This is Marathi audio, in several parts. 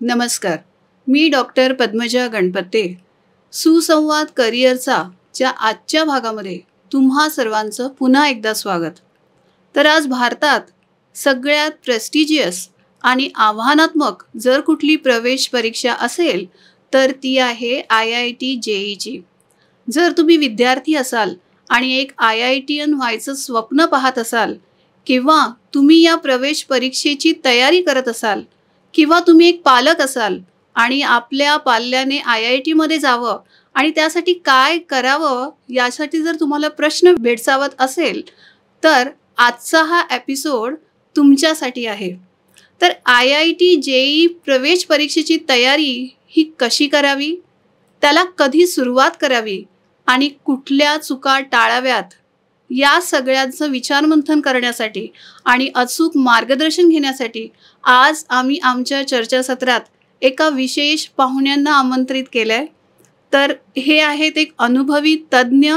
नमस्कार. मी डॉक्टर पद्मजा गणपते. सुसंवाद करिअरचा च्या आजच्या भागामध्ये तुम्हा सर्वांचं पुन्हा एकदा स्वागत. तर आज भारतात सगळ्यात प्रेस्टिजियस आणि आव्हानात्मक जर कुठली प्रवेश परीक्षा असेल तर ती आहे IIT JEEची. जर तुम्ही विद्यार्थी असाल आणि एक IITian व्हायचं स्वप्न पाहत असाल किंवा तुम्ही या प्रवेश परीक्षेची तयारी करत असाल किंवा तुम्ही एक पालक असाल आणि आपल्या पाल्याने IITमध्ये जावं आणि त्यासाठी काय करावं यासाठी जर तुम्हाला प्रश्न भेडसावत असेल तर आजचा हा एपिसोड तुमच्यासाठी आहे. तर IIT JEE प्रवेश परीक्षेची तयारी ही कशी करावी, त्याला कधी सुरुवात करावी आणि कुठल्या चुका टाळाव्यात या सगळ्यांचं विचारमंथन करण्यासाठी आणि अचूक मार्गदर्शन घेण्यासाठी आज आम्ही आमच्या चर्चासत्रात एका विशेष पाहुण्यांना आमंत्रित केलं आहे. तर हे आहेत एक अनुभवी तज्ज्ञ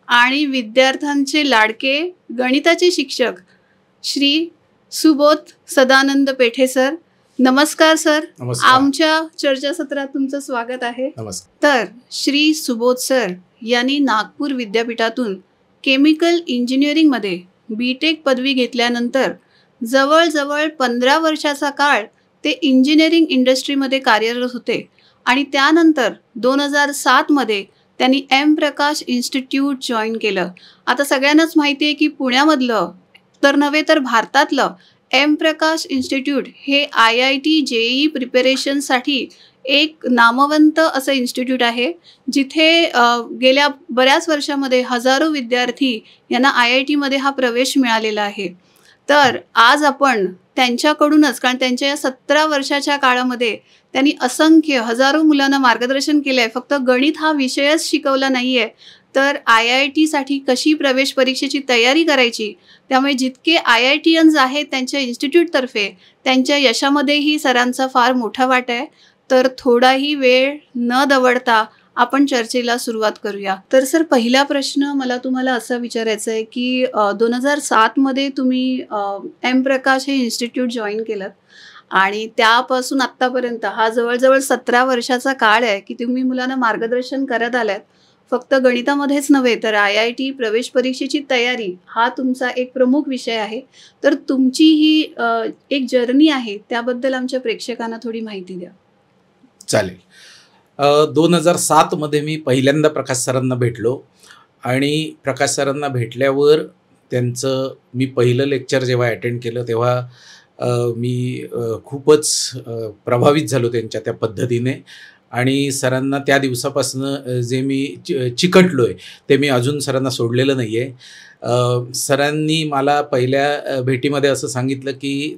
आणि विद्यार्थ्यांचे लाडके गणिताचे शिक्षक श्री सुबोध सदानंद पेठे सर. नमस्कार सर. आमच्या चर्चासत्रात तुमचं स्वागत आहे. तर श्री सुबोध सर यांनी नागपूर विद्यापीठातून केमिकल इंजिनिअरिंगमध्ये BTech पदवी घेतल्यानंतर जवळजवळ 15 वर्षाचा काळ ते इंजिनिअरिंग इंडस्ट्रीमध्ये कार्यरत होते आणि त्यानंतर 2007 मध्ये त्यांनी M प्रकाश इन्स्टिट्यूट जॉईन केलं. आता सगळ्यांनाच माहिती आहे की पुण्यामधलं तर नव्हे तर भारतातलं M प्रकाश इन्स्टिट्यूट हे IIT JEE प्रिपरेशनसाठी एक नामवंत असं इन्स्टिट्यूट आहे जिथे गेल्या बऱ्याच वर्षामध्ये हजारो विद्यार्थी यांना IITमध्ये हा प्रवेश मिळालेला आहे. तर आज आपण त्यांच्याकडूनच, कारण त्यांच्या या 17 वर्षाच्या काळामध्ये त्यांनी असंख्य हजारो मुलांना मार्गदर्शन केलं आहे. फक्त गणित हा विषयच शिकवला नाही आहे तर IITसाठी कशी प्रवेश परीक्षेची तयारी करायची, त्यामुळे जितके IITians आहेत त्यांच्या इन्स्टिट्यूटतर्फे त्यांच्या यशामध्येही सरांचा फार मोठा वाटा आहे. तर थोडाही वेळ न दवडता आपण चर्चेला सुरुवात करूया. तर सर, पहिला प्रश्न मला तुम्हाला असा विचारायचा आहे की 2007 मध्ये तुम्ही M प्रकाश हे इन्स्टिट्यूट जॉईन केलं आणि त्यापासून आत्तापर्यंत हा जवळजवळ 17 वर्षाचा काळ आहे की तुम्ही मुलांना मार्गदर्शन करत आल्यात. फक्त गणितामध्येच नव्हे तर IIT प्रवेश परीक्षेची तयारी हा तुमचा एक प्रमुख विषय आहे. तर तुमची ही एक जर्नी आहे त्याबद्दल आमच्या प्रेक्षकांना थोडी माहिती द्या. चालेल. 2007 मध्ये मी पहिल्यांदा प्रकाश सरांना भेटलो आणि प्रकाश सरांना भेटल्यावर त्यांचं मी पहिलं लेक्चर जेव्हा अटेंड केलं तेव्हा मी खूपच प्रभावित झालो त्यांच्या त्या पद्धतीने आणि सरांना त्या दिवसापासून जे मी चिकटलो आहे ते मी अजून सरांना सोडलेलं नाही आहे. सरांनी मला पहिल्या भेटीमध्ये असं सांगितलं की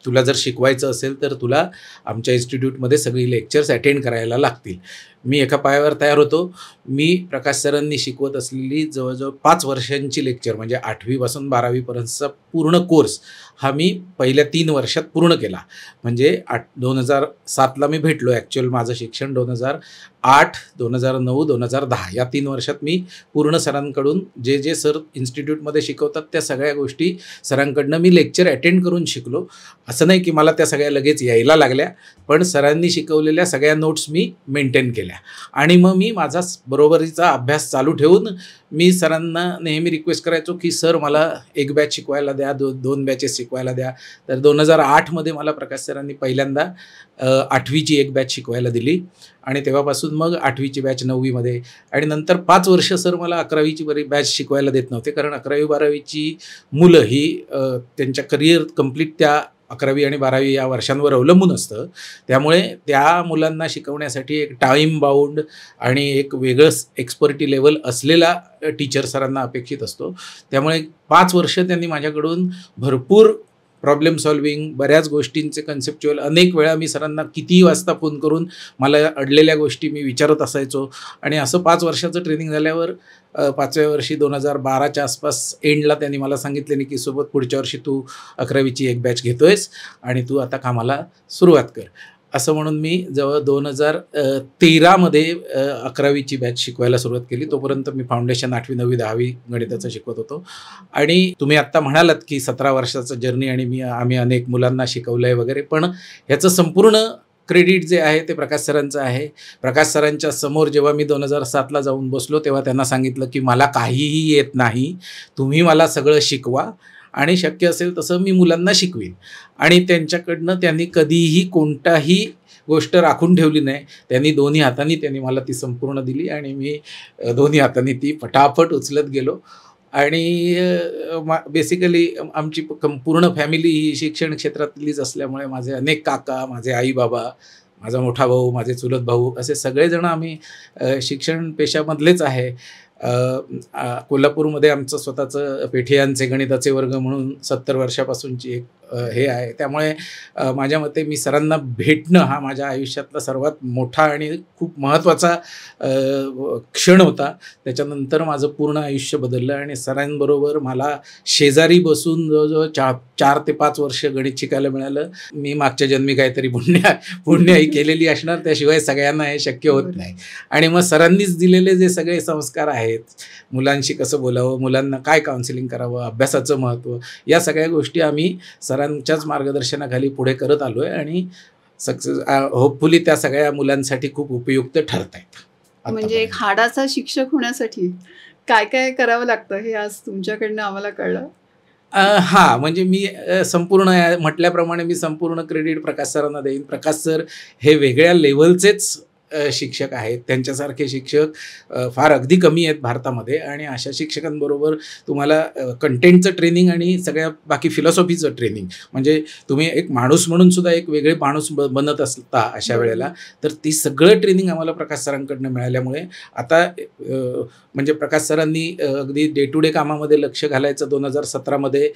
तुला जर शिकवायचं असेल तर तुला आमच्या इन्स्टिट्यूटमध्ये सगळी लेक्चर्स अटेंड करायला लागतील. मी एका पायावर तयार होतो. मी प्रकाश सरांनी शिकवत असलेली जवळजवळ 5 वर्षांची लेक्चर म्हणजे 8वी पासून 12वी पर्यंतचा पूर्ण कोर्स हा मी पहिल्या 3 वर्षात पूर्ण केला. म्हणजे 2007ला मी भेटलो. ॲक्च्युअल माझं शिक्षण 2008, 2009, 2010 या 3 वर्षात मी पूर्ण सरांकडून जे जे सर इन्स्टिट्यूटमध्ये शिकवतात त्या सगळ्या गोष्टी सरांकडनं मी लेक्चर अटेंड करून शिकलो. असं नाही की मला त्या सगळ्या लगेच यायला लागल्या, पण सरांनी शिकवलेल्या सगळ्या नोट्स मी मेंटेन केल्या आणि मग मी माझा बरोबरीचा अभ्यास चालू ठेवून मी सरांना नेहमी रिक्वेस्ट करायचो की सर मला एक बॅच शिकवायला द्या, 2 बॅचेस शिकवायला द्या. तर 2008 मध्ये मला प्रकाश सरांनी पहिल्यांदा 8वीची एक बॅच शिकवायला दिली आणि तेव्हापासून मग 8वीची बॅच 9वीमध्ये आणि नंतर 5 वर्ष सर मला 11वीची बॅच शिकवायला देत नव्हते, कारण 11वी 12वीची मुलं ही त्यांच्या करिअर कंप्लीट त्या 11वी आणि 12वी या वर्षांवर अवलंबून असतं. त्यामुळे त्या मुलांना शिकवण्यासाठी एक टाईम बाउंड आणि एक वेगळंच एक्सपर्टी लेवल असलेला टीचर सरांना अपेक्षित असतो. त्यामुळे 5 वर्ष त्यांनी माझ्याकडून भरपूर प्रॉब्लेम सॉल्विंग, बऱ्याच गोष्टींचे कन्सेप्च्युअल, अनेक वेळा मी सरांना कितीही वाजता फोन करून मला अडलेल्या गोष्टी मी विचारत असायचो आणि असं 5 वर्षाचं ट्रेनिंग झाल्यावर 5व्या वर्षी 2012च्या आसपास एंडला त्यांनी मला सांगितले की सोबत पुढच्या वर्षी तू 11वीची एक बॅच घेतोयस आणि तू आता कामाला सुरुवात कर. असं म्हणून मी जवळ 2013 मध्ये 11वीची बॅच शिकवायला सुरुवात केली. तोपर्यंत मी फाउंडेशन 8वी 9वी 10वी गणिताचं शिकवत होतो. आणि तुम्ही आत्ता म्हणालात की 17 वर्षाचं जर्नी आणि आम्ही अनेक मुलांना शिकवलं आहे वगैरे, पण ह्याचं संपूर्ण क्रेडिट जे आहे ते प्रकाश सरांचं आहे. प्रकाश सरांच्या समोर जेव्हा मी 2007ला जाऊन बसलो तेव्हा त्यांना सांगितलं की मला काहीही येत नाही, तुम्ही मला सगळं शिकवा आणि शक्य असेल तसं मी मुलांना शिकवीन. आणि त्यांच्याकडनं त्यांनी कधीही कोणताही गोष्ट राखून ठेवली नाही. त्यांनी दोन्ही हातांनी त्यांनी मला ती संपूर्ण दिली आणि मी दोन्ही हातांनी ती पटापट उचलत गेलो. आणि बेसिकली आमची पूर्ण फॅमिली ही शिक्षण क्षेत्रातलीच असल्यामुळे माझे अनेक काका, माझे आई बाबा, माझा मोठा भाऊ, माझे चुलत भाऊ असे सगळेजण आम्ही शिक्षण पेशामधलेच आहे. कोल्हापूरमध्ये आमचं स्वतःचं पेठियांचे गणिताचे वर्ग म्हणून 70 वर्षापासूनची एक हे आहे. त्यामुळे माझ्या मते मी सरांना भेटणं हा माझ्या आयुष्यातला सर्वात मोठा आणि खूप महत्त्वाचा क्षण होता. त्याच्यानंतर माझं पूर्ण आयुष्य बदललं आणि सरांबरोबर मला शेजारी बसून जवळजवळ 4 ते 5 वर्ष गणित शिकायला मिळालं. मी मागच्या जन्मी काहीतरी पुण्याई केलेली असणार, त्याशिवाय सगळ्यांना हे शक्य होत नाही. आणि मग सरांनीच दिलेले जे सगळे संस्कार आहेत, मुलांशी कसं बोलावं, मुलांना काय काउन्सिलिंग करावं, अभ्यासाचं महत्त्व, या सगळ्या गोष्टी आम्ही सरांच्याच मार्गदर्शनाखाली पुढे करत आलो आहे आणि सक्सेस होपफुली त्या सगळ्या मुलांसाठी खूप उपयुक्त ठरत आहेत. म्हणजे एक हाडाचा शिक्षक होण्यासाठी काय काय करावं लागतं हे आज तुमच्याकडनं आम्हाला कळलं. हां, म्हणजे मी संपूर्ण म्हटल्याप्रमाणे मी संपूर्ण क्रेडिट प्रकाश सरांना देईन. प्रकाश सर हे वेगळ्या लेवलचेच शिक्षक आहेत. त्यांच्यासारखे शिक्षक फार अगदी कमी आहेत भारतामध्ये. आणि अशा शिक्षकांबरोबर तुम्हाला कंटेंटचं ट्रेनिंग आणि सगळ्या बाकी फिलॉसॉफीचं ट्रेनिंग, म्हणजे तुम्ही एक माणूस म्हणून सुद्धा एक वेगळे माणूस बनत असता अशा वेळेला, तर ती सगळं ट्रेनिंग आम्हाला प्रकाश सरांकडनं मिळाल्यामुळे आता म्हणजे प्रकाश सरांनी अगदी डे टू डे कामामध्ये लक्ष घालायचं 2017मध्ये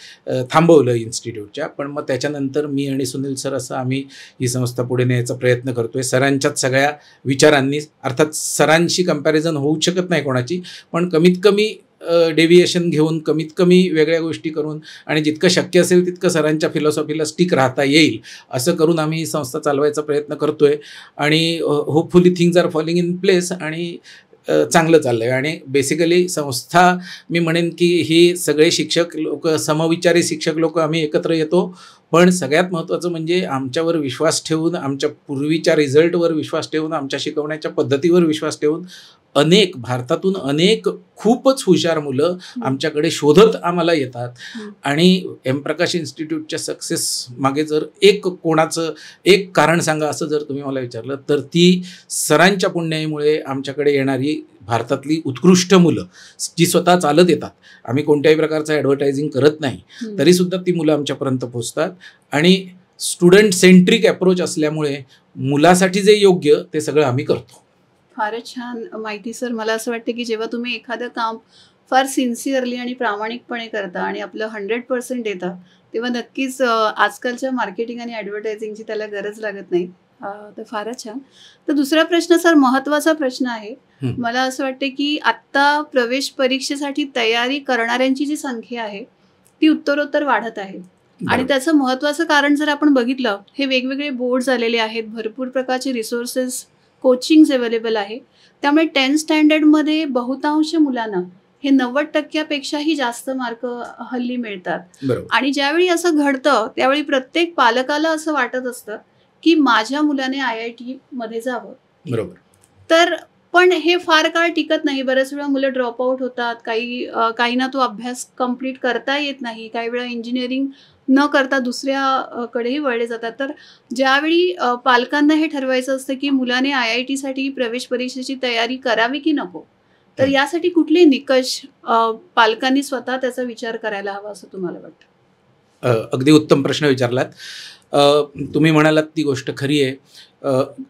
थांबवलं इन्स्टिट्यूटच्या. पण मग त्याच्यानंतर मी आणि सुनील सर असं आम्ही ही संस्था पुढे न्यायचा प्रयत्न करतोय. सरांच्याच सगळ्या विचारांनी, अर्थात सरांशी कंपॅरिझन होऊ शकत नाही कोणाची, पण कमीत कमी डेव्हिएशन घेऊन, कमीत कमी वेगळ्या गोष्टी करून आणि जितकं शक्य असेल तितकं सरांच्या फिलॉसॉफीला स्टिक राहता येईल असं करून आम्ही ही संस्था चालवायचा प्रयत्न करतोय. आणि hopefully things are falling in place आणि चांगलं चाललं आहे. आणि बेसिकली संस्था मी म्हणेन की ही सगळे शिक्षक लोक, समविचारी शिक्षक लोक आम्ही एकत्र येतो. पण सगळ्यात महत्त्वाचं म्हणजे आमच्यावर विश्वास ठेवून, आमच्या पूर्वीच्या रिझल्टवर विश्वास ठेवून, आमच्या शिकवण्याच्या पद्धतीवर विश्वास ठेवून भारतातून अनेक खूपच हुशार मुलं आमच्याकडे शोधत आम्हाला येतात. आणि एम प्रकाश इन्स्टिट्यूटच्या सक्सेस मागे जर कोणाचं एक कारण सांगा असं जर तुम्ही मला विचारलं तर ती सरांच्या पुण्याईमुळे आमच्याकडे येणारी भारतातली उत्कृष्ट मुलं जी स्वतः चालत येतात. आम्ही कोणत्याही प्रकारचं ॲडव्हर्टायझिंग करत नाही, तरीसुद्धा ती मुलं आमच्यापर्यंत पोचतात. आणि स्टुडंट सेंट्रिक अप्रोच असल्यामुळे मुलासाठी जे योग्य ते सगळं आम्ही करतो. फारच छान माहिती सर. मला असं वाटतं की जेव्हा तुम्ही एखादं काम फार सिन्सिअरली आणि प्रामाणिकपणे करता आणि आपलं 100% देता, तेव्हा नक्कीच आजकालच्या मार्केटिंग आणि ॲडव्हर्टायझिंगची त्याला गरज लागत नाही. तर फारच छान. तर दुसरा प्रश्न सर, महत्त्वाचा प्रश्न आहे. मला असं वाटतं की आत्ता प्रवेश परीक्षेसाठी तयारी करणाऱ्यांची जी संख्या आहे ती उत्तरोत्तर वाढत आहे. आणि त्याचं महत्त्वाचं कारण जर आपण बघितलं, हे वेगवेगळे बोर्ड्स आलेले आहेत, भरपूर प्रकारचे रिसोर्सेस, कोचिंग्स अवेलेबल आहे. त्यामुळे 10th स्टँडर्डमध्ये बहुतांश मुलांना हे 90% जास्त मार्क हल्ली मिळतात. आणि ज्यावेळी असं घडतं त्यावेळी प्रत्येक पालकाला असं वाटत असतं की माझ्या मुलाने IIT मध्ये जावं. बरोबर. तर पण हे फार काळ टिकत नाही. बऱ्याच वेळा मुलं ड्रॉपआउट होतात, काहींना तो अभ्यास कंप्लीट करता येत नाही, काही वेळा इंजिनिअरिंग न करता दुसऱ्याकडेही वळले जातात. तर ज्यावेळी पालकांना हे ठरवायचं असतं की मुलाने IIT साठी प्रवेश परीक्षेची तयारी करावी की नको, तर यासाठी कुठले निकष पालकांनी स्वतः त्याचा विचार करायला हवा असं तुम्हाला वाटतं? अगदी उत्तम प्रश्न विचारलात. तुम्ही म्हणालात ती गोष्ट खरी आहे.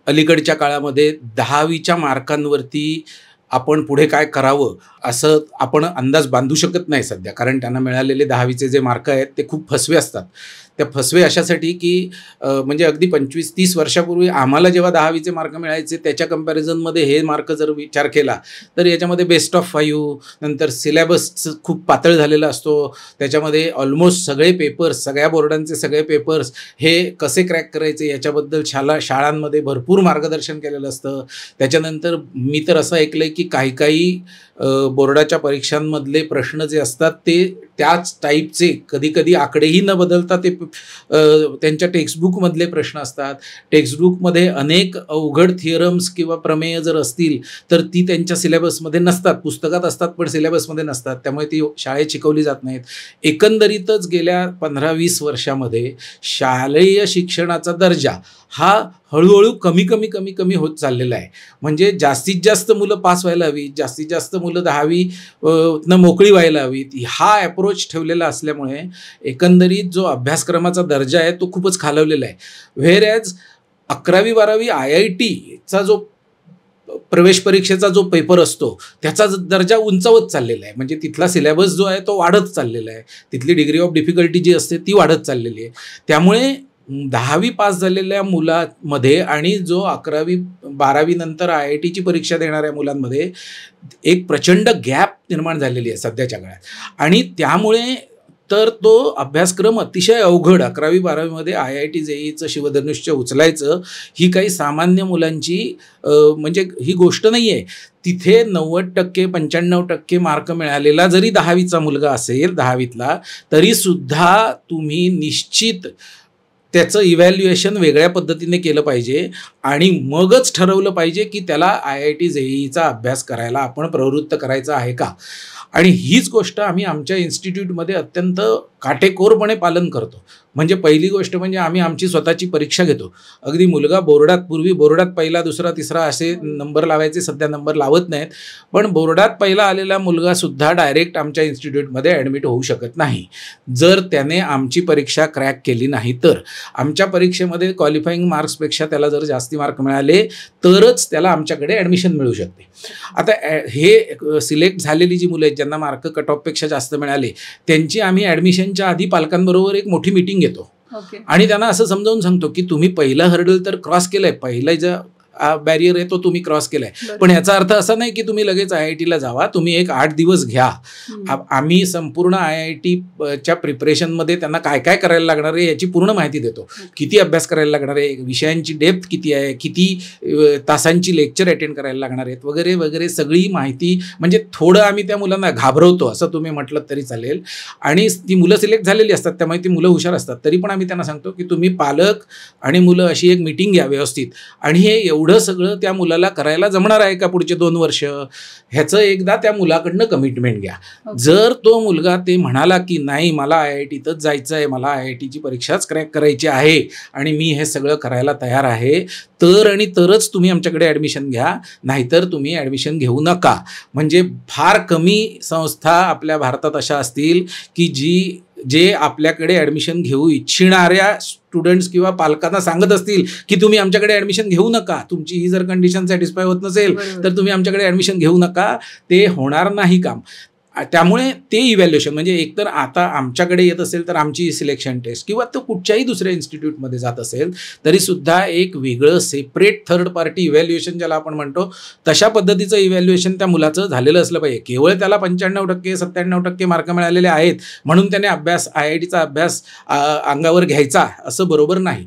अलीकडच्या काळामध्ये 10वीच्या मार्कांवरती आपण पुढे काय करावं असं आपण अंदाज बांधू शकत नाही सध्या. कारण त्यांना मिळालेले 10वीचे जे मार्क आहेत ते खूप फसवे असतात. त्या फसवे अशासाठी की म्हणजे अगदी 25-30 वर्षापूर्वी आम्हाला जेव्हा 10वीचे मार्क मिळायचे त्याच्या कंपॅरिझनमध्ये हे मार्क जर विचार केला तर याच्यामध्ये बेस्ट ऑफ 5, नंतर सिलेबस खूप पातळ झालेला असतो. त्याच्यामध्ये ऑलमोस्ट सगळे पेपर्स, सगळ्या बोर्डांचे सगळे पेपर्स हे कसे क्रॅक करायचे याच्याबद्दल शाळांमध्ये भरपूर मार्गदर्शन केलेलं असतं. त्याच्यानंतर मी तर असं ऐकलं आहे की काही बोर्डाच्या परीक्षांमधले प्रश्न जे असतात ते त्याच टाईपचे, कधी कधी आकडेही न बदलता ते त्यांच्या टेक्स्टबुकमधले प्रश्न असतात. टेक्स्टबुकमध्ये अनेक अवघड थिअरम्स किंवा प्रमेय जर असतील तर ती त्यांच्या सिलेबसमध्ये नसतात, पुस्तकात असतात पण सिलेबसमध्ये नसतात, त्यामुळे ती शाळेत शिकवली जात नाहीत. एकंदरीतच गेल्या 15-20 वर्षामध्ये शालेय शिक्षणाचा दर्जा हा हळूहळू कमी होत चाललेला आहे. म्हणजे जास्तीत जास्त मुलं पास व्हायला हवीत, जास्तीत जास्त मुलं 10वी न मोकळी व्हायला हवीत, हा अप्रोच ठेवलेला असल्यामुळे एकंदरीत जो अभ्यासक्रमाचा दर्जा आहे तो खूपच खालवलेला आहे. व्हेअर ॲज 11वी-12वी IITचा जो प्रवेश परीक्षेचा जो पेपर असतो त्याचा दर्जा उंचावत चाललेला आहे. म्हणजे तिथला सिलेबस जो आहे तो वाढत चाललेला आहे, तिथली डिग्री ऑफ डिफिकल्टी जी असते ती वाढत चाललेली आहे. त्यामुळे 10वी पास झालेल्या मुलांमध्ये आणि जो 11वी-12वी नंतर IITची परीक्षा देणाऱ्या मुलांमध्ये एक प्रचंड गॅप निर्माण झालेली आहे सध्याच्या काळात. आणि त्यामुळे तर तो अभ्यासक्रम अतिशय अवघड 11वी-12वीमध्ये IIT JEEचं शिवधनुष्य उचलायचं ही काही सामान्य मुलांची म्हणजे ही गोष्ट नाही आहे. तिथे 90% 95% मार्क मिळालेला जरी 10वीचा मुलगा असेल 10वीतला तरीसुद्धा तुम्ही निश्चित त्याचं इव्हॅल्युएशन वेगळ्या पद्धतीने केलं पाहिजे आणि मगच ठरवलं पाहिजे की त्याला IIT JEEचा अभ्यास करायला आपण प्रवृत्त करायचा आहे का. आणि हीच गोष्ट आम्ही आमच्या इन्स्टिट्यूटमध्ये अत्यंत काटेकोरपणे पालन करतो. म्हणजे पहिली गोष्ट म्हणजे आम्ही आमची स्वतःची परीक्षा घेतो. अगदी मुलगा पूर्वी बोर्डात पहिला, दुसरा, तिसरा असे नंबर लावायचे, सध्या नंबर लावत नाहीत. पण बोर्डात पहिला आलेला मुलगासुद्धा डायरेक्ट आमच्या इन्स्टिट्यूटमध्ये ॲडमिट होऊ शकत नाही जर त्याने आमची परीक्षा क्रॅक केली नाही तर. आमच्या परीक्षेमध्ये क्वालिफाईंग मार्क्सपेक्षा त्याला जर जास्ती मार्क मिळाले तरच त्याला आमच्याकडे ॲडमिशन मिळू शकते. आता हे सिलेक्ट झालेली जी मुलं आहेत ज्यांना मार्क कट ऑफपेक्षा जास्त मिळाले त्यांची आम्ही ॲडमिशनच्या आधी पालकांबरोबर एक मोठी मीटिंग घेतो आणि त्यांना असं समजावून सांगतो की तुम्ही पहिला हर्डल तर क्रॉस केलाय, पहिला जो बॅरियर आहे तो तुम्ही क्रॉस केलाय, पण याचा अर्थ असा नाही की तुम्ही लगेच IITला जावा, तुम्ही एक 8 दिवस घ्या. आम्ही संपूर्ण IITच्या प्रिपरेशनमध्ये त्यांना काय काय करायला लागणार आहे याची पूर्ण माहिती देतो. किती अभ्यास करायला लागणार आहे, विषयांची डेप्थ किती आहे, किती तासांची लेक्चर अटेंड करायला लागणार आहेत वगैरे वगैरे सगळी माहिती. म्हणजे थोडं आम्ही त्या मुलांना घाबरवतो असं तुम्ही म्हटलं तरी चालेल. आणि ती मुलं सिलेक्ट झालेली असतात त्यामुळे ती मुलं हुशार असतात, तरी पण आम्ही त्यांना सांगतो की तुम्ही पालक आणि मुलं अशी एक मीटिंग घ्या व्यवस्थित आणि हे एवढं सगळं त्या मुलाला करायला जमणार आहे का पुढचे 2 वर्ष ह्याचं एकदा त्या मुलाकडनं कमिटमेंट घ्या. जर तो मुलगा ते म्हणाला की नाही मला IITतच जायचं आहे, मला IITची परीक्षाच क्रॅक करायची आहे आणि मी हे सगळं करायला तयार आहे तर आणि तरच तुम्ही आमच्याकडे ॲडमिशन घ्या, नाहीतर तुम्ही ॲडमिशन घेऊ नका. म्हणजे फार कमी संस्था आपल्या भारतात अशा असतील की जे आपल्याकडे ॲडमिशन घेऊ इच्छिणाऱ्या स्टुडंट्स किंवा पालकांना सांगत असतील की तुम्ही आमच्याकडे ॲडमिशन घेऊ नका, तुमची ही जर कंडिशन सॅटिस्फाय होत नसेल तर तुम्ही आमच्याकडे ॲडमिशन घेऊ नका. ते होणार नाही काम. त्यामुळे ते इव्हॅल्युएशन म्हणजे एकतर आता आमच्याकडे येत असेल तर आमची सिलेक्शन टेस्ट किंवा तो कुठच्याही दुसऱ्या इन्स्टिट्यूटमध्ये जात असेल तरीसुद्धा एक वेगळं सेपरेट थर्ड पार्टी इव्हॅल्युएशन ज्याला आपण म्हणतो तशा पद्धतीचं इव्हॅल्युएशन त्या मुलाचं झालेलं असलं पाहिजे. केवळ त्याला 95% 97% मार्क मिळालेले आहेत म्हणून त्याने IITचा अभ्यास अंगावर घ्यायचा असं बरोबर नाही.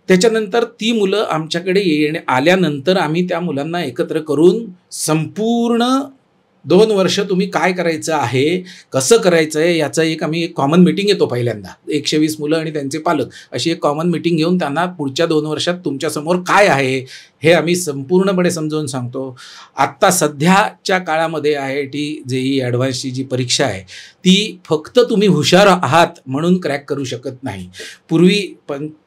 त्याच्यानंतर ती मुलं आमच्याकडे आल्यानंतर आम्ही त्या मुलांना एकत्र करून संपूर्ण 2 वर्ष तुम्ही काय करायचं आहे, कसं करायचं आहे याचा आम्ही एक कॉमन मीटिंग घेतो. पहिल्यांदा 120 मुलं आणि त्यांचे पालक अशी एक कॉमन मीटिंग घेऊन त्यांना पुढच्या 2 वर्षात तुमच्यासमोर काय आहे हे आम्ही संपूर्णपणे समजावून सांगतो. आत्ता सध्याच्या काळामध्ये IIT JEE ॲडव्हान्सची जी परीक्षा आहे ती फक्त तुम्ही हुशार आहात म्हणून क्रॅक करू शकत नाही. पूर्वी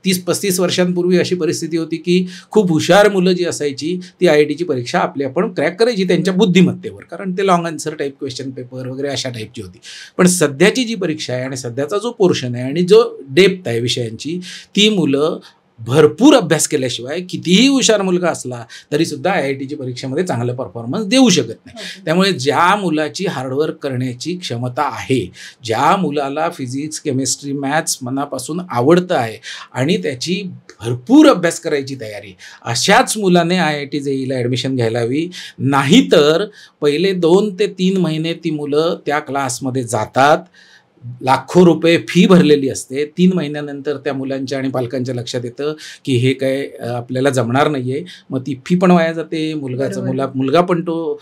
30-35 वर्षांपूर्वी अशी परिस्थिती होती की खूप हुशार मुलं जी असायची ती IITची परीक्षा आपण क्रॅक करायची त्यांच्या बुद्धिमत्तेवर, कारण ते long answer type question paper वगैरे अशा टाईपची होती. पण सध्याची जी परीक्षा आहे आणि सध्याचा जो पोर्शन आहे आणि जो डेप्थ आहे विषयांची ती मुलं भरपूर अभ्यास केल्याशिवाय कितीही हुशार मुलगा असला तरीसुद्धा IITची परीक्षेमध्ये चांगलं परफॉर्मन्स देऊ शकत नाही. त्यामुळे ज्या मुलाची हार्डवर्क करण्याची क्षमता आहे, ज्या मुलाला फिजिक्स केमिस्ट्री मॅथ्स मनापासून आवडतं आहे आणि त्याची भरपूर अभ्यास करायची तयारी, अशाच मुलाने IIT JEEला ॲडमिशन घ्यायला हवी. नाहीतर पहिले 2 ते 3 महिने ती मुलं त्या क्लासमध्ये जातात, लाखो रुपये फी भरलेली असते. 3 महिन्यानंतर त्या मुलांच्या आणि पालकांच्या लक्षात येतं की हे काय आपल्याला जमणार नाहीये. मग ती फी पण वाया जाते, मुलगा पण तो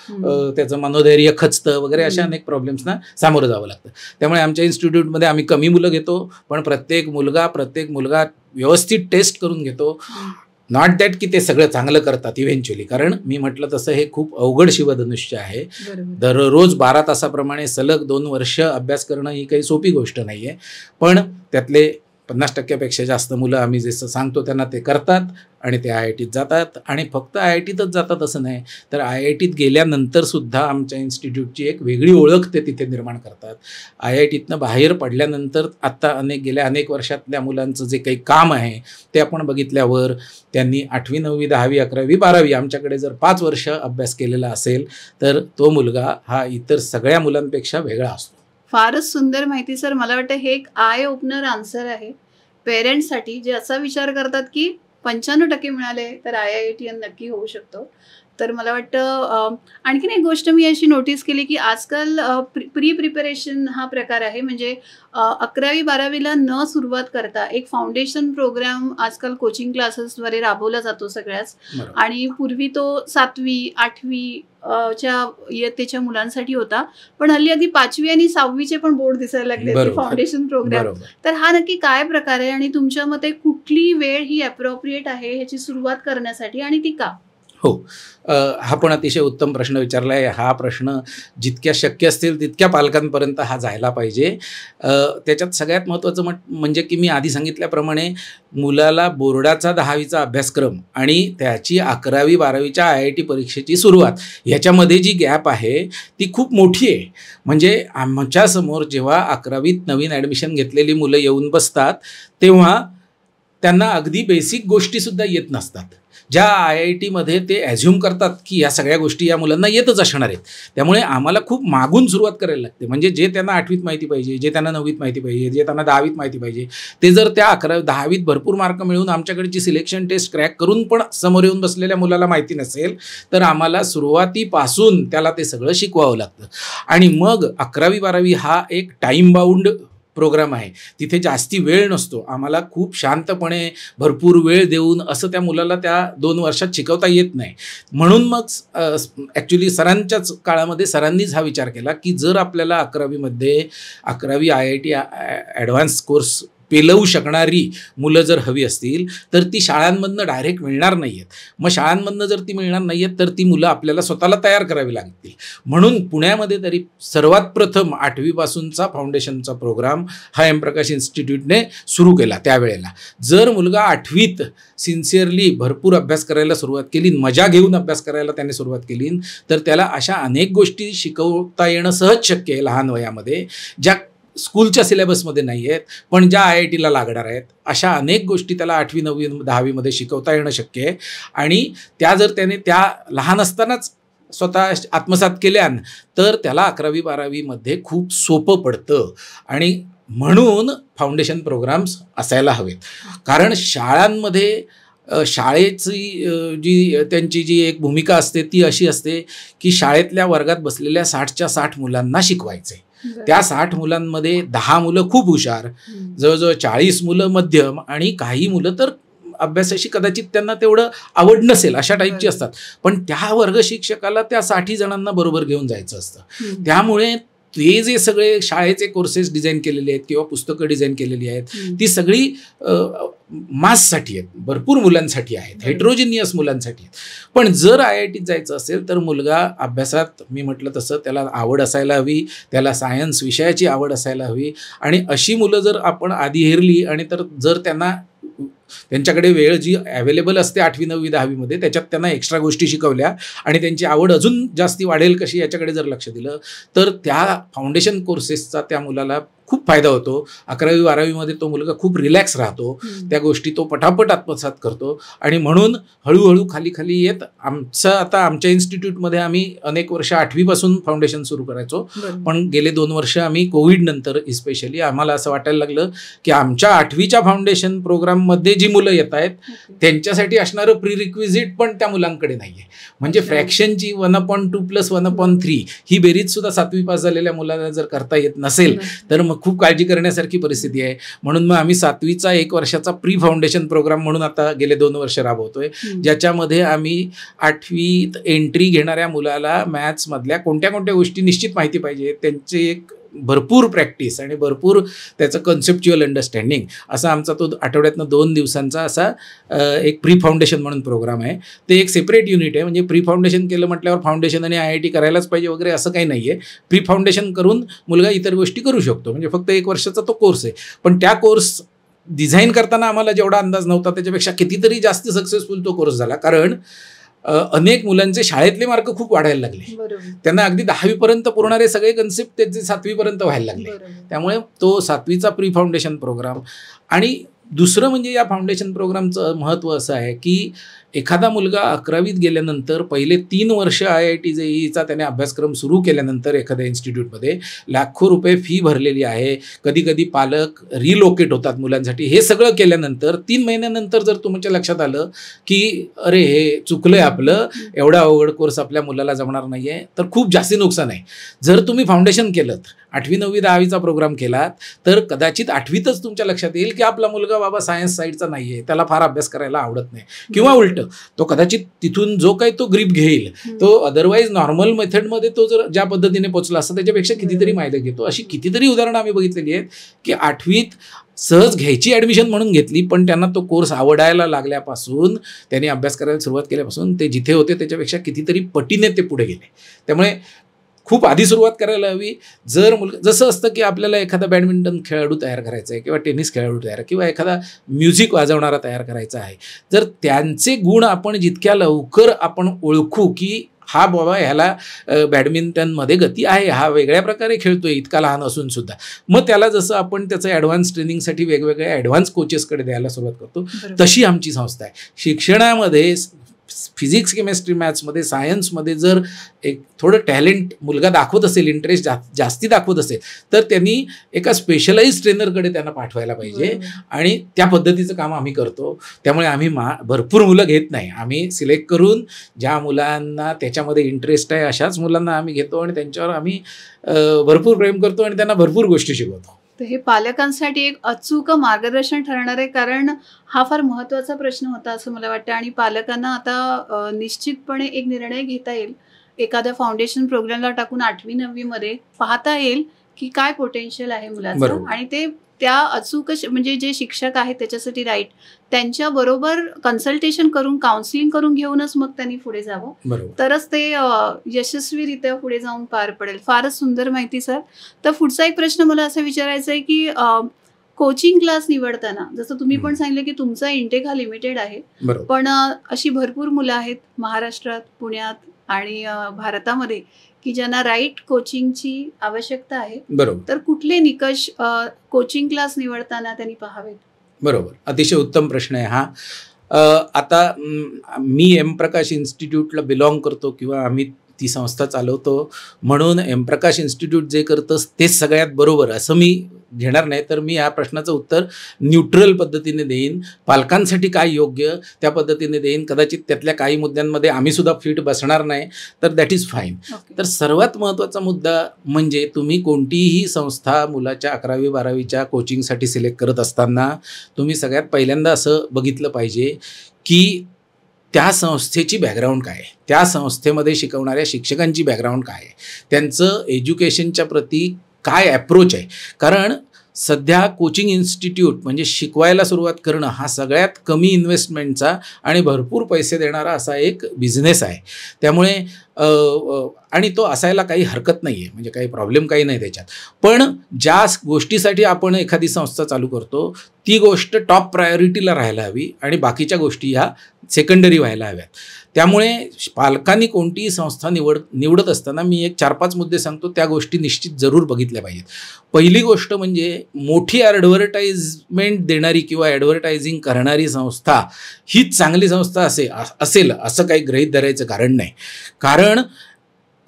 त्याचं मनोधैर्य खचतं वगैरे, अशा अनेक प्रॉब्लेम्सना सामोरं जावं लागतं. त्यामुळे आमच्या इन्स्टिट्यूटमध्ये आम्ही कमी मुलं घेतो, पण प्रत्येक मुलगा व्यवस्थित टेस्ट करून घेतो. नॉट दॅट की ते सगळं चांगलं करतात इव्हेंच्युअली, कारण मी म्हटलं तसं हे खूप अवघड शिवधनुष्य आहे. दररोज 12 तासाप्रमाणे सलग 2 वर्ष अभ्यास करणं ही काही सोपी गोष्ट नाही आहे. पण त्यातले 50% जास्त मुलं आम्ही जसं सांगतो त्यांना ते करतात आणि ते IITत जातात. आणि फक्त IITतच जातात असं नाही, तर IITत गेल्यानंतर सुद्धा आमच्या इन्स्टिट्यूटची एक वेगळी ओळख ते तिथे निर्माण करतात. IITतनं बाहेर पडल्यानंतर आत्ता गेल्या अनेक वर्षातल्या मुलांचं जे काही काम आहे ते आपण बघितल्यावर त्यांनी 8वी 9वी 10वी 11वी 12वी आमच्याकडे जर 5 वर्ष अभ्यास केलेला असेल तर तो मुलगा हा इतर सगळ्या मुलांपेक्षा वेगळा असतो. फारच सुंदर माहिती सर. मला वाटतं हे एक आय ओपनर आन्सर आहे पेरेंट्ससाठी, जे असा विचार करतात की 95% मिळाले तर IITian नक्की होऊ शकतो. तर मला वाटतं आणखीन एक गोष्ट मी अशी नोटीस केली की आजकाल प्रिपरेशन हा प्रकार आहे. म्हणजे 11वी 12वीला न सुरुवात करता एक फाउंडेशन प्रोग्राम आजकाल कोचिंग क्लासेसद्वारे राबवला जातो सगळ्याच. आणि पूर्वी तो 7वी 8वी च्या इयत्तेच्या मुलांसाठी होता, पण हल्ली अगदी 5वी आणि 6वीचे पण बोर्ड दिसायला लागले फाउंडेशन प्रोग्राम. तर हा नक्की काय प्रकार आहे आणि तुमच्या मते कुठली वेळ ही अप्रोप्रिएट आहे ह्याची सुरुवात करण्यासाठी आणि ती का? हो, हा पण अतिशय उत्तम प्रश्न विचारला आहे. हा प्रश्न जितक्या शक्य असतील तितक्या पालकांपर्यंत हा जायला पाहिजे. त्याच्यात सगळ्यात महत्त्वाचं म्हणजे की मी आधी सांगितल्याप्रमाणे मुलाला बोर्डाचा 10वीचा अभ्यासक्रम आणि त्याची 11वी 12वीच्या IIT परीक्षेची सुरुवात ह्याच्यामध्ये जी गॅप आहे ती खूप मोठी आहे. म्हणजे आमच्यासमोर जेव्हा 11वीत नवीन ॲडमिशन घेतलेली मुलं येऊन बसतात तेव्हा त्यांना अगदी बेसिक गोष्टीसुद्धा येत नसतात, ज्या IITमध्ये ते ॲझ्युम करतात की या सगळ्या गोष्टी या मुलांना येतच असणार आहेत. त्यामुळे आम्हाला खूप मागून सुरुवात करायला लागते. म्हणजे जे त्यांना 8वीत माहिती पाहिजे, जे त्यांना 9वीत माहिती पाहिजे, जे त्यांना 10वीत माहिती पाहिजे, ते जर त्या 11वी 10वीत भरपूर मार्क मिळवून आमच्याकडची सिलेक्शन टेस्ट क्रॅक करून पण समोर येऊन बसलेल्या मुलाला माहिती नसेल तर आम्हाला सुरुवातीपासून त्याला ते सगळं शिकवावं लागतं. आणि मग 11वी 12वी हा एक टाईम बाउंड प्रोग्राम आहे, तिथे जास्ती वेळ नसतो. आम्हाला खूप शांतपणे भरपूर वेळ देऊन असं त्या मुलाला त्या 2 वर्षात शिकवता येत नाही. म्हणून मग ॲक्च्युली सरांच्याच काळामध्ये सरांनीच हा विचार केला की जर आपल्याला 11वी IIT ॲडव्हान्स कोर्स पेलवू शकणारी मुलं जर हवी असतील तर ती शाळांमधनं डायरेक्ट मिळणार नाही आहेत. मग शाळांमधनं जर ती मिळणार नाही आहेत तर ती मुलं आपल्याला स्वतःला तयार करावी लागतील. म्हणून पुण्यामध्ये तरी सर्वात प्रथम 8वीपासूनचा फाउंडेशनचा प्रोग्राम हा M प्रकाश इन्स्टिट्यूटने सुरू केला. त्यावेळेला जर मुलगा 8वीत सिन्सिअरली भरपूर अभ्यास करायला सुरुवात केली, मजा घेऊन अभ्यास करायला त्याने सुरुवात केली, तर त्याला अशा अनेक गोष्टी शिकवता येणं सहज शक्य आहे लहान वयामध्ये, ज्या स्कूलच्या सिलेबसमध्ये नाही आहेत पण ज्या IITला लागणार आहेत. अशा अनेक गोष्टी त्याला 8वी 9वी 10वीमध्ये शिकवता येणं शक्य आहे. आणि त्या जर त्याने त्या लहान असतानाच स्वतः आत्मसात केल्या तर त्याला 11वी 12वीमध्ये खूप सोपं पडतं. आणि म्हणून फाउंडेशन प्रोग्राम्स असायला हवेत. कारण शाळांमध्ये शाळेची त्यांची जी एक भूमिका असते ती अशी असते की शाळेतल्या वर्गात बसलेल्या 60च्या 60 मुलांना शिकवायचे. त्या 60 मुलांमध्ये 10 मुलं खूप हुशार, जवळजवळ 40 मुलं मध्यम आणि काही मुलं तर अभ्यासाशी कदाचित त्यांना तेवढं आवड नसेल अशा टाईपची असतात. पण त्या वर्ग शिक्षकाला त्या 60 जणांना बरोबर घेऊन जायचं असतं. त्यामुळे ते जे सगळे शाळेचे कोर्सेस डिझाईन केलेले आहेत किंवा पुस्तकं डिझाईन केलेली आहेत ती सगळी माससाठी आहेत, भरपूर मुलांसाठी आहेत, हेट्रोजिनियस मुलांसाठी आहेत. पण जर IITत जायचं असेल तर मुलगा अभ्यासात मी म्हटलं तसं त्याला आवड असायला हवी, त्याला सायन्स विषयाची आवड असायला हवी. आणि अशी मुलं जर आपण आधी हेरली आणि तर जर त्यांच्याकडे वेळ जी अवेलेबल असते 8वी 9वी 10वीमध्ये त्याच्यात त्यांना एक्स्ट्रा गोष्टी शिकवल्या आणि त्यांची आवड अजून जास्ती वाढेल कशी याच्याकडे जर लक्ष दिलं तर त्या फाउंडेशन कोर्सेसचा त्या मुलाला खूप फायदा होतो. 11वी 12वीमध्ये तो मुलगा खूप रिलॅक्स राहतो, त्या गोष्टी तो पटापट आत्मसात करतो. आणि म्हणून हळूहळू खाली खाली येत आता आमच्या इन्स्टिट्यूटमध्ये आम्ही अनेक वर्ष 8वीपासून फाउंडेशन सुरू करायचो, पण गेले 2 वर्ष आम्ही कोविड नंतर इस्पेशली आम्हाला असं वाटायला लागलं की आमच्या 8वीच्या फाउंडेशन प्रोग्राममध्ये जी मुलं येत आहेत त्यांच्यासाठी असणारं प्रिरिक्विजिट पण त्या मुलांकडे नाही आहे. म्हणजे फ्रॅक्शनची 1/2 + 1/3 ही बेरीज सुद्धा 7वी पास झालेल्या मुलाला जर करता येत नसेल तर मग खूप काळजी करण्यासारखी परिस्थिती आहे. म्हणून मग आम्ही 7वीचा 1 वर्षाचा प्री फाउंडेशन प्रोग्राम म्हणून आता गेले 2 वर्ष राबवतोय, ज्याच्यामध्ये आम्ही 8वीत एंट्री घेणाऱ्या मुलाला मॅथ्समधल्या कोणत्या कोणत्या गोष्टी निश्चित माहिती पाहिजे, त्यांची एक भरपूर प्रॅक्टिस आणि भरपूर त्याचं कन्सेप्च्युअल अंडरस्टँडिंग असा आमचा तो आठवड्यातनं 2 दिवसांचा असा एक प्री फाउंडेशन म्हणून प्रोग्राम आहे. ते एक सेपरेट युनिट आहे. म्हणजे प्री फाउंडेशन केलं म्हटल्यावर फाउंडेशन आणि IIT करायलाच पाहिजे वगैरे असं काही नाही आहे. प्री फाउंडेशन करून मुलगा इतर गोष्टी करू शकतो. म्हणजे फक्त 1 वर्षाचा तो कोर्स आहे. पण त्या कोर्स डिझाईन करताना आम्हाला जेवढा अंदाज नव्हता त्याच्यापेक्षा कितीतरी जास्त सक्सेसफुल तो कोर्स झाला. कारण अनेक मुलांचे शाळेतले मार्क खूप वाढायला लागले. त्यांना अगदी 10वीपर्यंत पुरणारे सगळे कन्सेप्ट त्याचे 7वीपर्यंत व्हायला लागले. त्यामुळे तो 7वीचा प्री फाउंडेशन प्रोग्राम. आणि दुसरं म्हणजे या फाउंडेशन प्रोग्रामचं महत्त्व असं आहे की एखादा मुलगा 11वीत गेल्यानंतर पहिले 3 वर्ष IIT JEEचा त्याने अभ्यासक्रम सुरू केल्यानंतर एखाद्या इन्स्टिट्यूटमध्ये लाखो रुपये फी भरलेली आहे. कधी कधी पालक रिलोकेट होतात मुलांसाठी. हे सगळं केल्यानंतर 3 महिन्यानंतर जर तुमच्या लक्षात आलं की अरे हे चुकलंय आपलं, एवढा अवघड कोर्स आपल्या मुलाला जमणार नाही आहे, तर खूप जास्ती नुकसान आहे. जर तुम्ही फाउंडेशन केलं 8वी 9वी 10वीचा प्रोग्राम केलात तर कदाचित 8वीतच तुमच्या लक्षात येईल की आपला मुलगा बाबा सायन्स साईडचा नाही आहे, त्याला फार अभ्यास करायला आवडत नाही. किंवा उलट तो कदाचित तिथून जो काही तो ग्रीप घेईल तो अदरवाईज नॉर्मल मेथडमध्ये तो जर ज्या पद्धतीने पोचला असता त्याच्यापेक्षा कितीतरी माहिती घेतो. अशी कितीतरी उदाहरणं आम्ही बघितलेली आहेत की 8वीत सहज घ्यायची ॲडमिशन म्हणून घेतली, पण त्यांना तो कोर्स आवडायला लागल्यापासून, त्यांनी अभ्यास करायला सुरुवात केल्यापासून ते जिथे होते त्याच्यापेक्षा कितीतरी पटीने ते पुढे गेले. त्यामुळे खूप आधी सुरुवात करायला हवी. जर जसं असतं की आपल्याला एखादा बॅडमिंटन खेळाडू तयार करायचा आहे किंवा टेनिस खेळाडू तयार किंवा एखादा म्युझिक वाजवणारा तयार करायचा आहे, जर त्यांचे गुण आपण जितक्या लवकर आपण ओळखू की हा बाबा ह्याला बॅडमिंटनमध्ये गती आहे, हा वेगळ्या प्रकारे खेळतोय इतका लहान असून सुद्धा, मग त्याला जसं आपण त्याचं ॲडव्हान्स ट्रेनिंगसाठी वेगवेगळ्या ॲडव्हान्स कोचेसकडे द्यायला सुरुवात करतो, तशी आमची संस्था आहे. शिक्षणामध्ये फिजिक्स केमिस्ट्री मॅथ्समध्ये सायन्समध्ये जर एक थोडं टॅलेंट मुलगा दाखवत असेल, इंटरेस्ट जास्ती दाखवत असेल, तर त्यांनी एका स्पेशलाइज ट्रेनरकडे त्यांना पाठवायला पाहिजे. आणि त्या पद्धतीचं काम आम्ही करतो. त्यामुळे आम्ही भरपूर मुलं घेत नाही. आम्ही सिलेक्ट करून ज्या मुलांना त्याच्यामध्ये इंटरेस्ट आहे अशाच मुलांना आम्ही घेतो आणि त्यांच्यावर आम्ही भरपूर प्रेम करतो आणि त्यांना भरपूर गोष्टी शिकवतो. तर हे पालकांसाठी एक अचूक मार्गदर्शन ठरणार आहे, कारण हा फार महत्त्वाचा प्रश्न होता असं मला वाटतं. आणि पालकांना आता निश्चितपणे एक निर्णय घेता येईल. एखाद्या फाउंडेशन प्रोग्रामला टाकून 8वी 9वी मध्ये पाहता येईल की काय पोटेन्शियल आहे मुलाचं, आणि ते त्या अचूक म्हणजे जे शिक्षक आहेत त्याच्यासाठी राईट त्यांच्याबरोबर कन्सल्टेशन करून काउन्सिलिंग करून घेऊनच मग त्यांनी पुढे जावं, तरच ते यशस्वीरित्या पुढे जाऊन पार पडेल. फारच सुंदर माहिती सर. तर पुढचा एक प्रश्न मला असं विचारायचा आहे की कोचिंग क्लास निवडताना, जसं तुम्ही पण सांगितलं की तुमचा इंटेक हा लिमिटेड आहे, पण अशी भरपूर मुलं आहेत महाराष्ट्रात, पुण्यात आणि भारतामध्ये की ज्यांना राईट कोचिंगची आवश्यकता आहे. तर कुठले निकष कोचिंग क्लास निवडताना त्यांनी पाहावेत? बरोबर, अतिशय उत्तम प्रश्न आहे हा. आता मी एम प्रकाश इन्स्टिट्यूटला बिलॉंग करतो किंवा आम्ही ती संस्था चालवतो, म्हणून एम प्रकाश इन्स्टिट्यूट जे करतं तेच सगळ्यात बरोबर असं मी घेणार नाही. तर मी या प्रश्नाचं उत्तर न्यूट्रल पद्धतीने देईन. पालकांसाठी काय योग्य त्या पद्धतीने देईन. कदाचित त्यातल्या काही मुद्द्यांमध्ये आम्ही सुद्धा फिट बसणार नाही, तर दॅट इज फाईन. तर सर्वात महत्त्वाचा मुद्दा म्हणजे तुम्ही कोणतीही संस्था मुलाच्या 11वी 12वीच्या कोचिंगसाठी सिलेक्ट करत असताना तुम्ही सगळ्यात पहिल्यांदा असं बघितलं पाहिजे की त्या संस्थेची बॅकग्राऊंड काय आहे, त्या संस्थेमध्ये शिकवणाऱ्या शिक्षकांची बॅकग्राऊंड काय आहे, त्यांचं एज्युकेशनच्या प्रती काय ॲप्रोच आहे. कारण सध्या कोचिंग इन्स्टिट्यूट म्हणजे शिकवायला सुरुवात करणं हा सगळ्यात कमी इन्व्हेस्टमेंटचा आणि भरपूर पैसे देणारा असा एक बिझनेस आहे. त्यामुळे आणि तो असायला काही हरकत नाही आहे, म्हणजे काही प्रॉब्लेम काही नाही त्याच्यात. पण ज्या गोष्टीसाठी आपण एखादी संस्था चालू करतो ती गोष्ट टॉप प्रायोरिटीला राहायला हवी आणि बाकीच्या गोष्टी ह्या सेकंडरी व्हायला हव्यात. त्यामुळे पालकांनी कोणतीही संस्था निवडत असताना मी एक 4-5 मुद्दे सांगतो, त्या गोष्टी निश्चित जरूर बघितल्या पाहिजेत. पहिली गोष्ट म्हणजे मोठी ॲडव्हर्टाइजमेंट देणारी किंवा ॲडव्हर्टायझिंग करणारी संस्था हीच चांगली संस्था असेल असं काही गृहीत धरायचं कारण नाही. कारण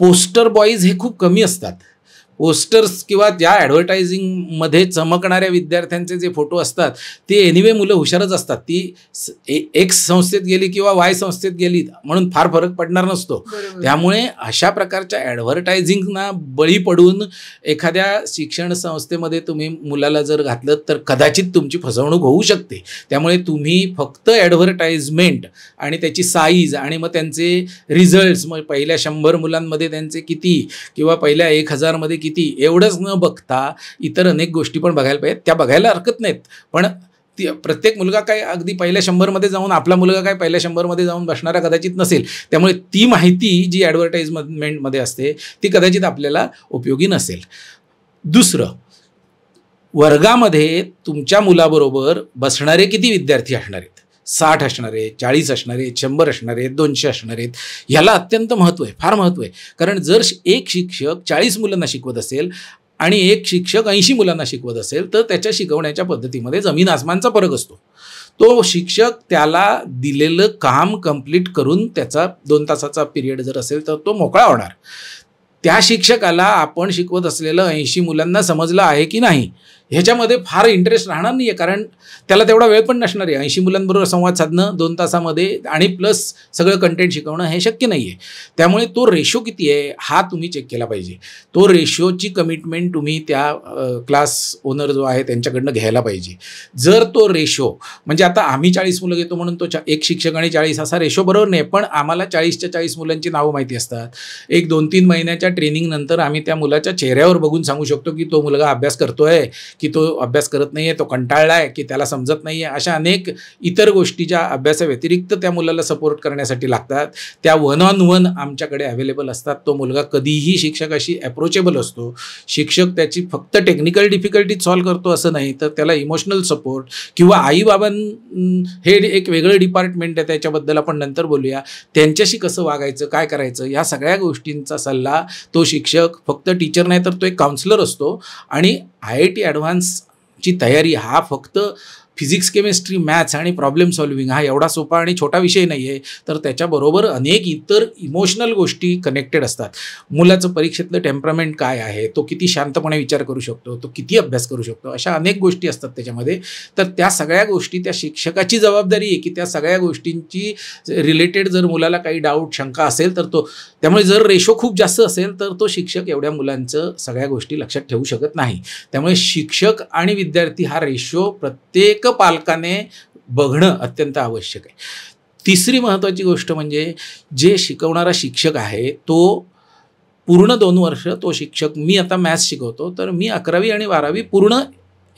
पोस्टर बॉईज हे खूप कमी असतात. पोस्टर्स किंवा त्या ॲडव्हर्टायझिंगमध्ये चमकणाऱ्या विद्यार्थ्यांचे जे फोटो असतात ते एनिवे मुलं हुशारच असतात. ती एक्स संस्थेत गेली किंवा वाय संस्थेत गेली म्हणून फार फरक पडणार नसतो. त्यामुळे अशा प्रकारच्या ॲडव्हर्टायझिंगना बळी पडून एखाद्या शिक्षण संस्थेमध्ये तुम्ही मुलाला जर घातलं तर कदाचित तुमची फसवणूक होऊ शकते. त्यामुळे तुम्ही फक्त ॲडव्हर्टाइजमेंट आणि त्याची साईज आणि मग त्यांचे रिझल्ट्स, मग पहिल्या 100 मुलांमध्ये त्यांचे किती किंवा पहिल्या 1000मध्ये किती एवढंच न बघता इतर अनेक गोष्टी पण बघायला पाहिजेत. त्या बघायला हरकत नाहीत, पण प्रत्येक मुलगा काय अगदी पहिल्या 100मध्ये जाऊन, आपला मुलगा काय पहिल्या 100मध्ये जाऊन बसणारा कदाचित नसेल. त्यामुळे ती माहिती जी ॲडव्हर्टाइजमेंटमध्ये असते ती कदाचित आपल्याला उपयोगी नसेल. दुसरं, वर्गामध्ये तुमच्या मुलाबरोबर बसणारे किती विद्यार्थी असणार आहेत? 60 असणार आहेत, 40 असणार आहेत, 100 असणार आहेत, 200 असणार आहेत. ह्याला अत्यंत महत्त्व आहे, फार महत्त्व आहे. कारण जर एक शिक्षक 40 मुलांना शिकवत असेल आणि एक शिक्षक 80 मुलांना शिकवत असेल तर त्याच्या शिकवण्याच्या पद्धतीमध्ये जमीन आसमानचा फरक असतो. तो शिक्षक त्याला दिलेलं काम कंप्लीट करून त्याचा 2 तासाचा पिरियड जर असेल तर तो मोकळा होणार. त्या शिक्षकाला आपण शिकवत असलेलं 80 मुलांना समजलं आहे की नाही ह्याच्यामध्ये फार इंटरेस्ट राहणार नाही आहे, कारण त्याला तेवढा वेळ पण नसणार आहे. 80 मुलांबरोबर संवाद साधणं 2 तासामध्ये आणि प्लस सगळं कंटेंट शिकवणं हे शक्य नाही आहे. त्यामुळे तो रेशो किती आहे हा तुम्ही चेक केला पाहिजे. तो रेशोची कमिटमेंट तुम्ही त्या क्लास ओनर जो आहे त्यांच्याकडनं घ्यायला पाहिजे. जर तो रेशो म्हणजे आता आम्ही 40 मुलं घेतो म्हणून तो एक शिक्षक आणि 40 असा रेशो बरोबर नाही, पण आम्हाला 40च्या 40 मुलांची नावं माहिती असतात. एक 2-3 महिन्याच्या ट्रेनिंग नंतर आम्ही त्या मुलाच्या चेहऱ्यावर बघून सांगू शकतो की तो मुलगा अभ्यास करतोय की तो अभ्यास करत नाही आहे, तो कंटाळला आहे की त्याला समजत नाही आहे. अशा अनेक इतर गोष्टी ज्या अभ्यासाव्यतिरिक्त त्या मुलाला सपोर्ट करण्यासाठी लागतात त्या 1-on-1 आमच्याकडे अवेलेबल असतात. तो मुलगा कधीही शिक्षकाशी अप्रोचेबल असतो. शिक्षक त्याची फक्त टेक्निकल डिफिकल्टी सॉल्व्ह करतो असं नाही, तर त्याला इमोशनल सपोर्ट किंवा आईबाबां हे एक वेगळं डिपार्टमेंट आहे, त्याच्याबद्दल आपण नंतर बोलूया. त्यांच्याशी कसं वागायचं, काय करायचं, या सगळ्या गोष्टींचा सल्ला तो शिक्षक, फक्त टीचर नाही तर तो एक काउन्सिलर असतो. आणि IIT ॲडव्हान्सची तयारी हा फक्त फिजिक्स, केमिस्ट्री, मॅथ्स आणि प्रॉब्लेम सॉल्व्हिंग हा एवढा सोपा आणि छोटा विषय नाही आहे, तर त्याच्याबरोबर अनेक इतर इमोशनल गोष्टी कनेक्टेड असतात. मुलाचं परीक्षेतलं टेम्परामेंट काय आहे, तो किती शांतपणे विचार करू शकतो, तो किती अभ्यास करू शकतो, अशा अनेक गोष्टी असतात त्याच्यामध्ये. तर त्या सगळ्या गोष्टी त्या शिक्षकाची जबाबदारी आहे की त्या सगळ्या गोष्टींची रिलेटेड जर मुलाला काही डाऊट, शंका असेल तर तो, त्यामुळे जर रेशो खूप जास्त असेल तर तो शिक्षक एवढ्या मुलांचं सगळ्या गोष्टी लक्षात ठेवू शकत नाही. त्यामुळे शिक्षक आणि विद्यार्थी हा रेशो प्रत्येक पालकाने बघणं अत्यंत आवश्यक आहे. तिसरी महत्त्वाची गोष्ट म्हणजे जे शिकवणारा शिक्षक आहे तो पूर्ण 2 वर्ष तो शिक्षक, मी आता मॅथ्स शिकवतो तर मी 11वी आणि 12वी पूर्ण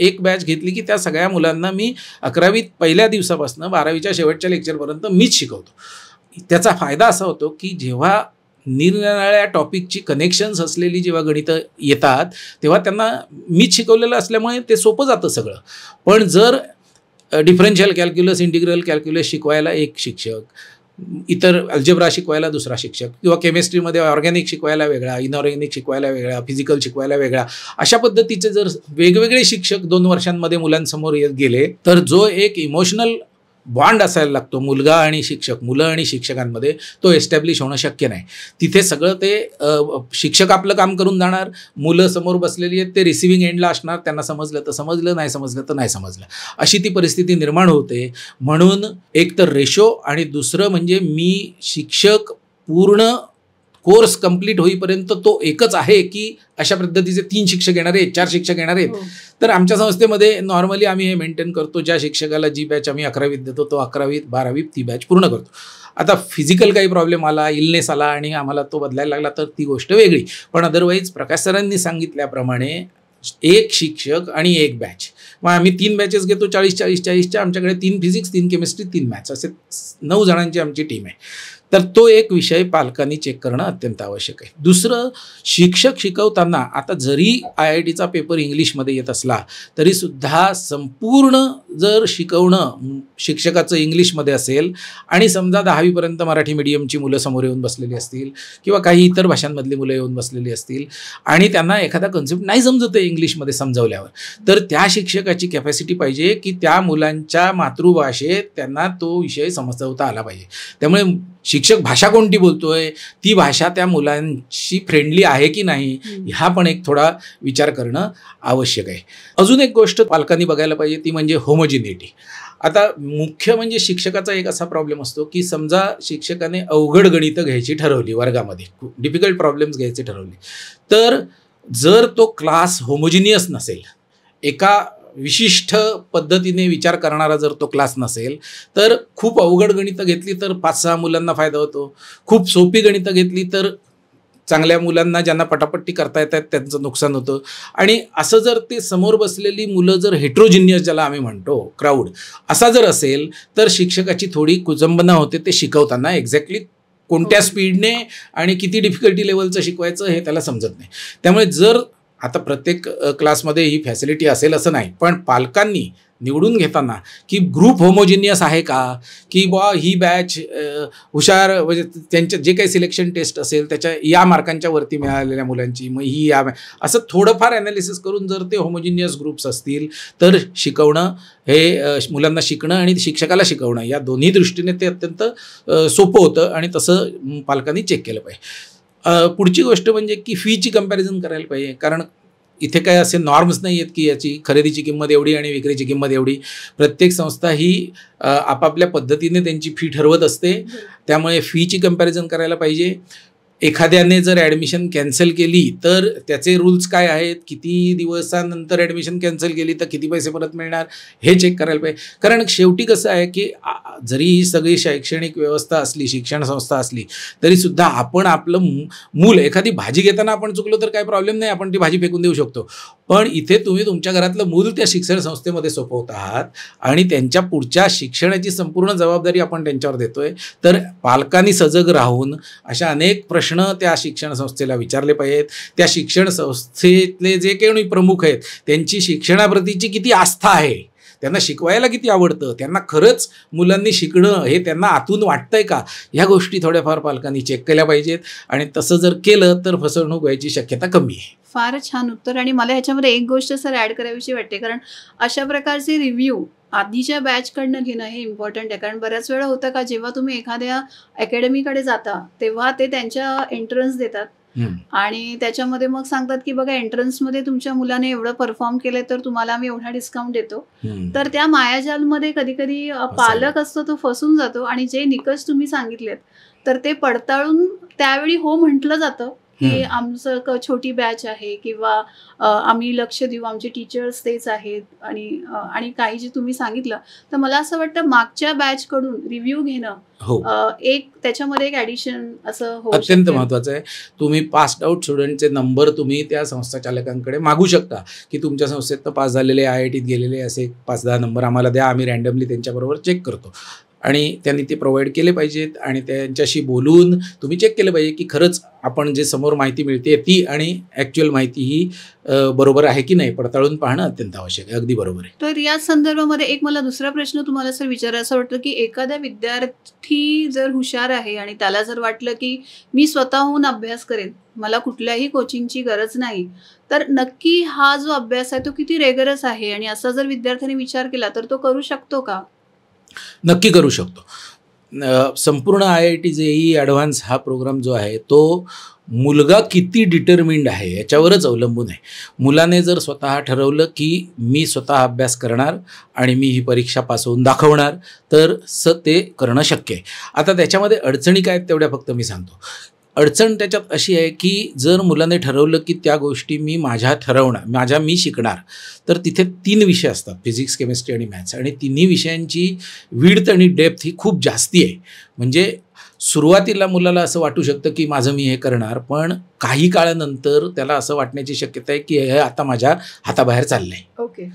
एक बॅच घेतली की त्या सगळ्या मुलांना मी 11वीत पहिल्या दिवसापासून 12वीच्या शेवटच्या लेक्चरपर्यंत मीच शिकवतो. त्याचा फायदा असा होतो की जेव्हा निरनिराळ्या टॉपिकची कनेक्शन्स असलेली जेव्हा गणितं येतात तेव्हा त्यांना मीच शिकवलेलं असल्यामुळे ते सोपं जातं सगळं. पण जर डिफरन्शियल कॅल्क्युलस, इंटिग्रल कॅल्क्युलस शिकवायला एक शिक्षक, इतर अल्जेब्रा शिकवायला दुसरा शिक्षक, किंवा केमिस्ट्रीमध्ये ऑर्गॅनिक शिकवायला वेगळा, इनऑर्गॅनिक शिकवायला वेगळा, फिजिकल शिकवायला वेगळा, अशा पद्धतीचे जर वेगवेगळे शिक्षक 2 वर्षांमध्ये मुलांसमोर येत गेले तर जो एक इमोशनल बॉन्ड असायला लागतो मुलगा आणि शिक्षक, मुलं आणि शिक्षकांमध्ये, तो एस्टॅब्लिश होणं शक्य नाही. तिथे सगळं ते शिक्षक आपलं काम करून जाणार, मुलं समोर बसलेली आहेत ते रिसिव्हिंग एंडला असणार, त्यांना समजलं तर समजलं, नाही समजलं तर नाही समजलं, अशी ती परिस्थिती निर्माण होते. म्हणून एक तर रेशो आणि दुसरं म्हणजे मी शिक्षक पूर्ण कोर्स कंप्लीट होईपर्यंत तो एकच आहे की अशा पद्धतीचे 3 शिक्षक येणार आहेत, 4 शिक्षक येणार आहेत. तर आमच्या संस्थेमध्ये नॉर्मली आम्ही हे मेंटेन करतो, ज्या शिक्षकाला जी बॅच आम्ही 11वीत देतो तो 11वीत 12वीत ती बॅच पूर्ण करतो. आता फिजिकल काही प्रॉब्लेम आला, इलनेस आला आणि आम्हाला तो बदलायला लागला तर ती गोष्ट वेगळी. पण अदरवाईज प्रकाश सरांनी सांगितल्याप्रमाणे एक शिक्षक आणि एक बॅच, मग आम्ही 3 बॅचेस घेतो 40-40-40च्या. आमच्याकडे 3 फिजिक्स, 3 केमिस्ट्री, 3 मॅथ्स असे 9 जणांची आमची टीम आहे. तर तो एक विषय पालकांनी चेक करणं अत्यंत आवश्यक आहे. दुसरं, शिक्षक शिकवताना आता जरी IITचा पेपर इंग्लिशमध्ये येत असला तरीसुद्धा संपूर्ण जर शिकवणं शिक्षकाचं इंग्लिशमध्ये असेल आणि समजा 10वीपर्यंत मराठी मीडियमची मुलं समोर येऊन बसलेली असतील किंवा काही इतर भाषांमधली मुलं येऊन बसलेली असतील आणि त्यांना एखादा कन्सेप्ट नाही समजत आहे इंग्लिशमध्ये समजवल्यावर, तर त्या शिक्षकाची कॅपॅसिटी पाहिजे की त्या मुलांच्या मातृभाषेत त्यांना तो विषय समजवता आला पाहिजे. त्यामुळे शिक्षक भाषा कोणती बोलतोय, ती भाषा त्या मुलांशी फ्रेंडली आहे की नाही, ह्या पण एक थोडा विचार करणं आवश्यक आहे. अजून एक गोष्ट पालकांनी बघायला पाहिजे ती म्हणजे होमोजिनिटी. आता मुख्य म्हणजे शिक्षकाचा एक असा प्रॉब्लेम असतो की समजा शिक्षकाने अवघड गणितं घ्यायची ठरवली वर्गामध्ये, डिफिकल्ट प्रॉब्लेम्स घ्यायचे ठरवले, तर जर तो क्लास होमोजिनियस नसेल, एका विशिष्ट पद्धतीने विचार करणारा जर तो क्लास नसेल, तर खूप अवघड गणितं घेतली तर 5-6 मुलांना फायदा होतो, खूप सोपी गणितं घेतली तर चांगल्या मुलांना ज्यांना पटापट्टी करता येतात त्यांचं नुकसान होतं. आणि असं जर ते समोर बसलेली मुलं जर हेट्रोजिनियस, ज्याला आम्ही म्हणतो क्राऊड, असा जर असेल तर शिक्षकाची थोडी कुजंबना होते ते शिकवताना. एक्झॅक्टली कोणत्या स्पीडने आणि किती डिफिकल्टी लेवलचं शिकवायचं हे त्याला समजत नाही. त्यामुळे जर आता प्रत्येक क्लासमध्ये ही फॅसिलिटी असेल असं नाही, पण पालकांनी निवडून घेताना की ग्रुप होमोजिनियस आहे का, की बा ही बॅच हुशार, म्हणजे त्यांच्या जे काही सिलेक्शन टेस्ट असेल त्याच्या या मार्कांच्या वरती मिळालेल्या मुलांची, मग ही या असं थोडंफार ॲनालिसिस करून जर ते होमोजिनियस ग्रुप्स असतील तर शिकवणं हे मुलांना शिकणं आणि शिक्षकाला शिकवणं या दोन्ही दृष्टीने ते अत्यंत सोपं होतं आणि तसं पालकांनी चेक केलं पाहिजे. पुढची गोष्ट म्हणजे की फीची कंपॅरिझन करायला पाहिजे, कारण इथे काय असे नॉर्म्स नाही आहेत की याची खरेदीची किंमत एवढी आणि विक्रीची किंमत एवढी. प्रत्येक संस्था ही आपापल्या पद्धतीने त्यांची फी ठरवत असते, त्यामुळे फीची कंपॅरिझन करायला पाहिजे. एखाद्याने जर ॲडमिशन कॅन्सल केली तर त्याचे रूल्स काय आहेत, किती दिवसानंतर ॲडमिशन कॅन्सल केली तर किती पैसे परत मिळणार हे चेक करायला पाहिजे. कारण शेवटी कसं आहे की जरी ही सगळी शैक्षणिक व्यवस्था असली, शिक्षण संस्था असली, तरीसुद्धा आपण आपलं मूल, एखादी भाजी घेताना आपण चुकलो तर काही प्रॉब्लेम नाही, आपण ती भाजी फेकून देऊ शकतो. पण इथे तुम्ही तुमच्या घरातलं मूल त्या शिक्षण संस्थेमध्ये सोपवत आहात आणि त्यांच्या पुढच्या शिक्षणाची संपूर्ण जबाबदारी आपण त्यांच्यावर देतोय. तर पालकांनी सजग राहून अशा अनेक प्रश्न त्या शिक्षण संस्थेला विचारले पाहिजेत. त्या शिक्षण संस्थेतले जे काही प्रमुख आहेत त्यांची शिक्षणाप्रतीची किती आस्था आहे, त्यांना शिकवायला किती आवडतं, त्यांना खरंच मुलांनी शिकणं हे त्यांना आतून वाटतंय का, ह्या गोष्टी थोड्याफार पालकांनी चेक केल्या पाहिजेत. आणि तसं जर केलं तर फसवणूक व्हायची शक्यता कमी आहे. फारच छान उत्तर. आणि मला ह्याच्यामध्ये एक गोष्ट सर ॲड करावीशी वाटते, कारण अशा प्रकारचे रिव्ह्यू आधीच्या बॅचकडनं घेणं हे इम्पॉर्टंट आहे. कारण बऱ्याच वेळा होतं का, जेव्हा तुम्ही एखाद्या अकॅडमीकडे जाता तेव्हा ते त्यांच्या एंट्रन्स देतात आणि त्याच्यामध्ये मग सांगतात की बघा, एंट्रन्समध्ये तुमच्या मुलाने एवढं परफॉर्म केलं तर तुम्हाला आम्ही एवढा डिस्काउंट देतो. तर त्या मायाजालमध्ये कधी कधी पालक असतो तो फसून जातो आणि जे निकष तुम्ही सांगितलेत तर ते पडताळून त्यावेळी हो म्हटलं जातं की आमचं छोटी बॅच आहे किंवा आम्ही लक्ष देऊ, आमचे टीचर्स तेच आहेत. आणि काही जे तुम्ही सांगितलं, तर मला असं वाटतं मागच्या बॅचकडून रिव्ह्यू घेणं एक त्याच्यामध्ये एक ॲडिशन असं अत्यंत महत्त्वाचं आहे. तुम्ही पास्ड आउट स्टुडंटचे नंबर तुम्ही त्या संस्थाचालकांकडे मागू शकता की तुमच्या संस्थेत पास झालेले, IITत गेलेले असे 5-10 नंबर आम्हाला द्या, आम्ही रँडमली त्यांच्याबरोबर चेक करतो. आणि त्यांनी ते प्रोव्हाइड केले पाहिजेत आणि त्यांच्याशी बोलून तुम्ही चेक केलं पाहिजे की खरंच आपण जे समोर माहिती मिळते ती आणि ॲक्च्युअल माहिती ही बरोबर आहे की नाही, पडताळून पाहणं अत्यंत आवश्यक आहे. अगदी बरोबर आहे. तर या संदर्भामध्ये एक मला दुसरा प्रश्न तुम्हाला सर विचारायचं वाटतं की एखादा विद्यार्थी जर हुशार आहे आणि त्याला जर वाटलं की मी स्वतःहून अभ्यास करेन, मला कुठल्याही कोचिंगची गरज नाही, तर नक्की हा जो अभ्यास आहे तो किती रेगरस आहे आणि असा जर विद्यार्थ्यांनी विचार केला तर तो करू शकतो का? नक्की करू शकतो. संपूर्ण IIT JEE ॲडव्हान्स हा प्रोग्राम जो आहे तो मुलगा किती डिटर्मिंड आहे याच्यावरच अवलंबून आहे. मुलाने जर स्वतः ठरवलं की मी स्वतः अभ्यास करणार आणि मी ही परीक्षा पास होऊन दाखवणार तर ते करणं शक्य आहे. आता त्याच्यामध्ये अडचणी काय आहेत तेवढ्या फक्त मी सांगतो. अडचण त्याच्यात अशी आहे की जर मुलाने ठरवलं की त्या गोष्टी मी मी शिकणार, तर तिथे 3 विषय असतात, फिजिक्स, केमिस्ट्री आणि मॅथ्स, आणि तिन्ही विषयांची विड्थ आणि डेप्थ ही खूप जास्ती आहे. म्हणजे सुरुवातीला मुलाला असं वाटू शकतं की माझं मी हे करणार, पण काही काळानंतर त्याला असं वाटण्याची शक्यता आहे की हे आता माझ्या हाताबाहेर चाललंय. ओके,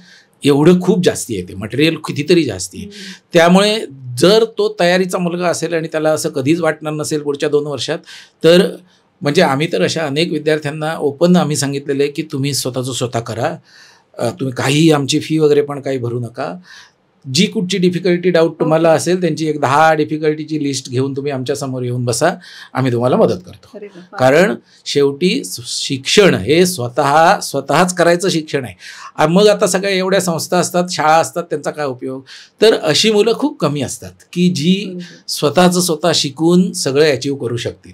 एवढं खूप जास्ती आहे, ते मटेरियल कितीतरी जास्ती आहे. त्यामुळे जर तो तयारीचा मुलगा असेल आणि त्याला असं कधीच वाटणार नसेल पुढच्या 2 वर्षात, तर म्हणजे आम्ही तर अशा अनेक विद्यार्थ्यांना ओपन आम्ही सांगितलेलं आहे की तुम्ही स्वतःचं स्वतः करा, तुम्ही काही आमची फी वगैरे पण काही भरू नका. जी कुठची डिफिकल्टी डाऊट तुम्हाला असेल त्यांची एक 10 डिफिकल्टीची लिस्ट घेऊन तुम्ही आमच्या समोर येऊन बसा, आम्ही तुम्हाला मदत करतो. कारण शेवटी शिक्षण हे स्वतःच करायचं शिक्षण आहे. मग आता सगळ्या एवढ्या संस्था असतात, शाळा असतात, त्यांचा काय उपयोग? तर अशी मुलं खूप कमी असतात की जी स्वतः शिकून सगळं अचीव करू शकतील.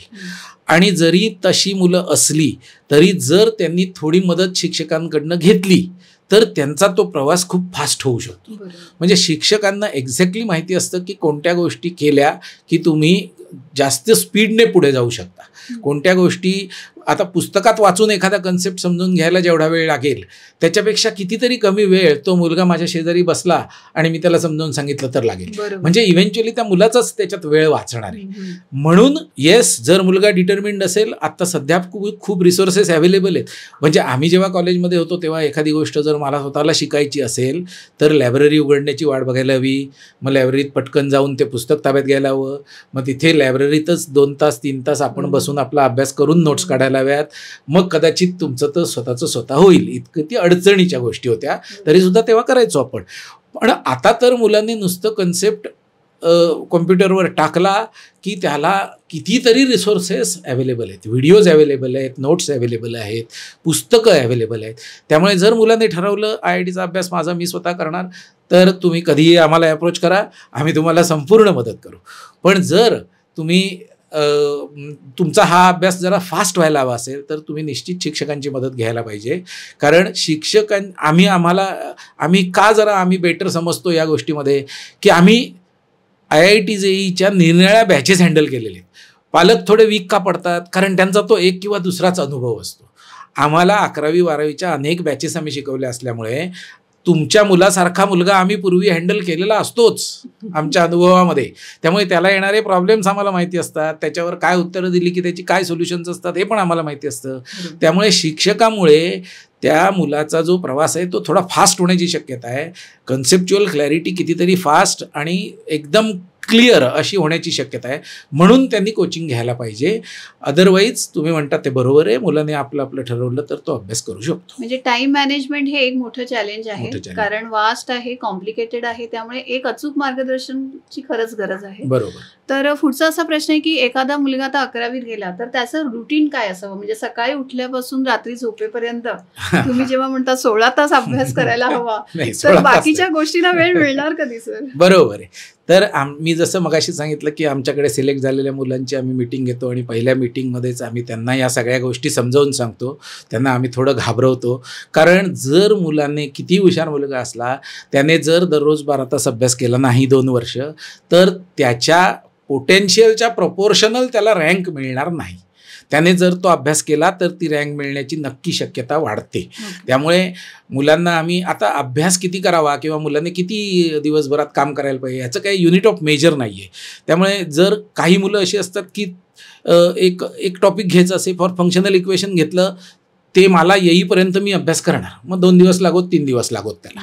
आणि जरी तशी मुलं असली तरी जर त्यांनी थोडी मदत शिक्षकांकडनं घेतली तर त्यांचा तो प्रवास खूप फास्ट होऊ शकतो. म्हणजे शिक्षकांना एक्झॅक्टली माहिती असतं की कोणत्या गोष्टी केल्या की तुम्ही जास्त स्पीडने पुढे जाऊ शकता. कोणत्या गोष्टी आता पुस्तकात वाचून एखादा कन्सेप्ट समजून घ्यायला जेवढा वेळ लागेल त्याच्यापेक्षा कितीतरी कमी वेळ तो मुलगा माझ्या शेजारी बसला आणि मी त्याला समजावून सांगितलं तर लागेल. म्हणजे इव्हेंच्युअली त्या मुलाचाच त्याच्यात वेळ वाचणार आहे. म्हणून येस, जर मुलगा डिटर्मिन्ड असेल, आता सध्या खूप रिसोर्सेस अवेलेबल आहेत. म्हणजे आम्ही जेव्हा कॉलेजमध्ये होतो तेव्हा एखादी गोष्ट जर मला स्वतःला शिकायची असेल तर लायब्ररी उघडण्याची वाट बघायला हवी. मग लायब्ररीत पटकन जाऊन ते पुस्तक ताब्यात घ्यायला हवं. मग तिथे लायब्ररीतच 2 तास 3 तास आपण बसून आपला अभ्यास करून नोट्स काढायला हव्यात. मग कदाचित तुमचं तर स्वतः होईल. इतकं ती अडचणीच्या गोष्टी होत्या, तरी सुद्धा तेव्हा करायचो आपण. पण आता तर मुलांनी नुसतं कन्सेप्ट कॉम्प्युटरवर टाकला की त्याला कितीतरी रिसोर्सेस अवेलेबल आहेत, व्हिडिओज अवेलेबल आहेत, नोट्स अवेलेबल आहेत, पुस्तकं अवेलेबल आहेत. त्यामुळे जर मुलांनी ठरवलं IITचा अभ्यास माझा मी स्वतः करणार तर तुम्ही कधीही आम्हाला अप्रोच करा, आम्ही तुम्हाला संपूर्ण मदत करू. पण जर तुम्ही तुमचा हा अभ्यास जरा फास्ट व्हायला हवा असेल तर तुम्ही निश्चित शिक्षकांची मदत घ्यायला पाहिजे. कारण आम्ही बेटर समजतो या गोष्टीमध्ये की आम्ही IIT JEEच्या निरनिराळ्या बॅचेस हँडल केलेले आहेत. पालक थोडे वीक का पडतात? कारण त्यांचा तो एक किंवा दुसराच अनुभव असतो. आम्हाला 11वी 12वीच्या अनेक बॅचेस आम्ही शिकवल्या असल्यामुळे तुमच्या मुलासारखा मुलगा आम्ही पूर्वी हँडल केलेला असतोच आमच्या अनुभवामध्ये. त्यामुळे त्याला येणारे प्रॉब्लेम्स आम्हाला माहिती असतात, त्याच्यावर काय उत्तरं दिली की त्याची काय सोल्युशन्स असतात हे पण आम्हाला माहिती असतं. त्यामुळे शिक्षकामुळे त्या मुलाचा जो प्रवास आहे तो थोडा फास्ट होण्याची शक्यता आहे. कन्सेप्च्युअल क्लॅरिटी कितीतरी फास्ट आणि एकदम क्लिअर अशी होण्याची शक्यता आहे. म्हणून त्यांनी कोचिंग घ्यायला पाहिजे. अदरवाईज तुम्ही म्हणतात ते बरोबर आहे, मुलांनी आपलं ठरवलं तर तो अभ्यास करू शकतो. म्हणजे टाइम मॅनेजमेंट हे एक मोठं चॅलेंज आहे, कारण वास्ट आहे, कॉम्प्लिकेटेड आहे. त्यामुळे एक अचूक मार्गदर्शनची खरंच गरज आहे. बरोबर. तर पुढचा असा प्रश्न आहे की एखादा मुलगा आता 11वीत गेला तर त्याचं रुटीन काय असावं? म्हणजे सकाळी उठल्यापासून रात्री झोपेपर्यंत तुम्ही जेव्हा म्हणता 16 तास अभ्यास करायला हवा तर बाकीच्या गोष्टींना वेळ मिळणार कधी सर? बरोबर आहे. तर मी जसं मगाशी सांगितलं की आमच्याकडे सिलेक्ट झालेल्या मुलांची आम्ही मीटिंग घेतो आणि पहिल्या मीटिंगमध्येच आम्ही त्यांना या सगळ्या गोष्टी समजावून सांगतो. त्यांना आम्ही थोडं घाबरवतो. कारण जर मुलांनी किती हुशार मुलगा असला, त्याने जर दररोज 12 तास अभ्यास केला नाही 2 वर्ष तर त्याच्या पोटेन्शियलच्या प्रपोर्शनल त्याला रँक मिळणार नाही. त्याने जर तो अभ्यास केला तर ती रँक मिळण्याची नक्की शक्यता वाढते. त्यामुळे मुलांना आम्ही आता अभ्यास किती करावा किंवा मुलांनी किती दिवसभरात काम करायला पाहिजे याचं काही युनिट ऑफ मेजर नाही आहे. त्यामुळे जर काही मुलं अशी असतात की एक टॉपिक घ्यायचं असेल, फॉर फंक्शनल इक्वेशन घेतलं, ते मला येईपर्यंत मी अभ्यास करणार, मग 2 दिवस लागोत 3 दिवस लागोत त्याला.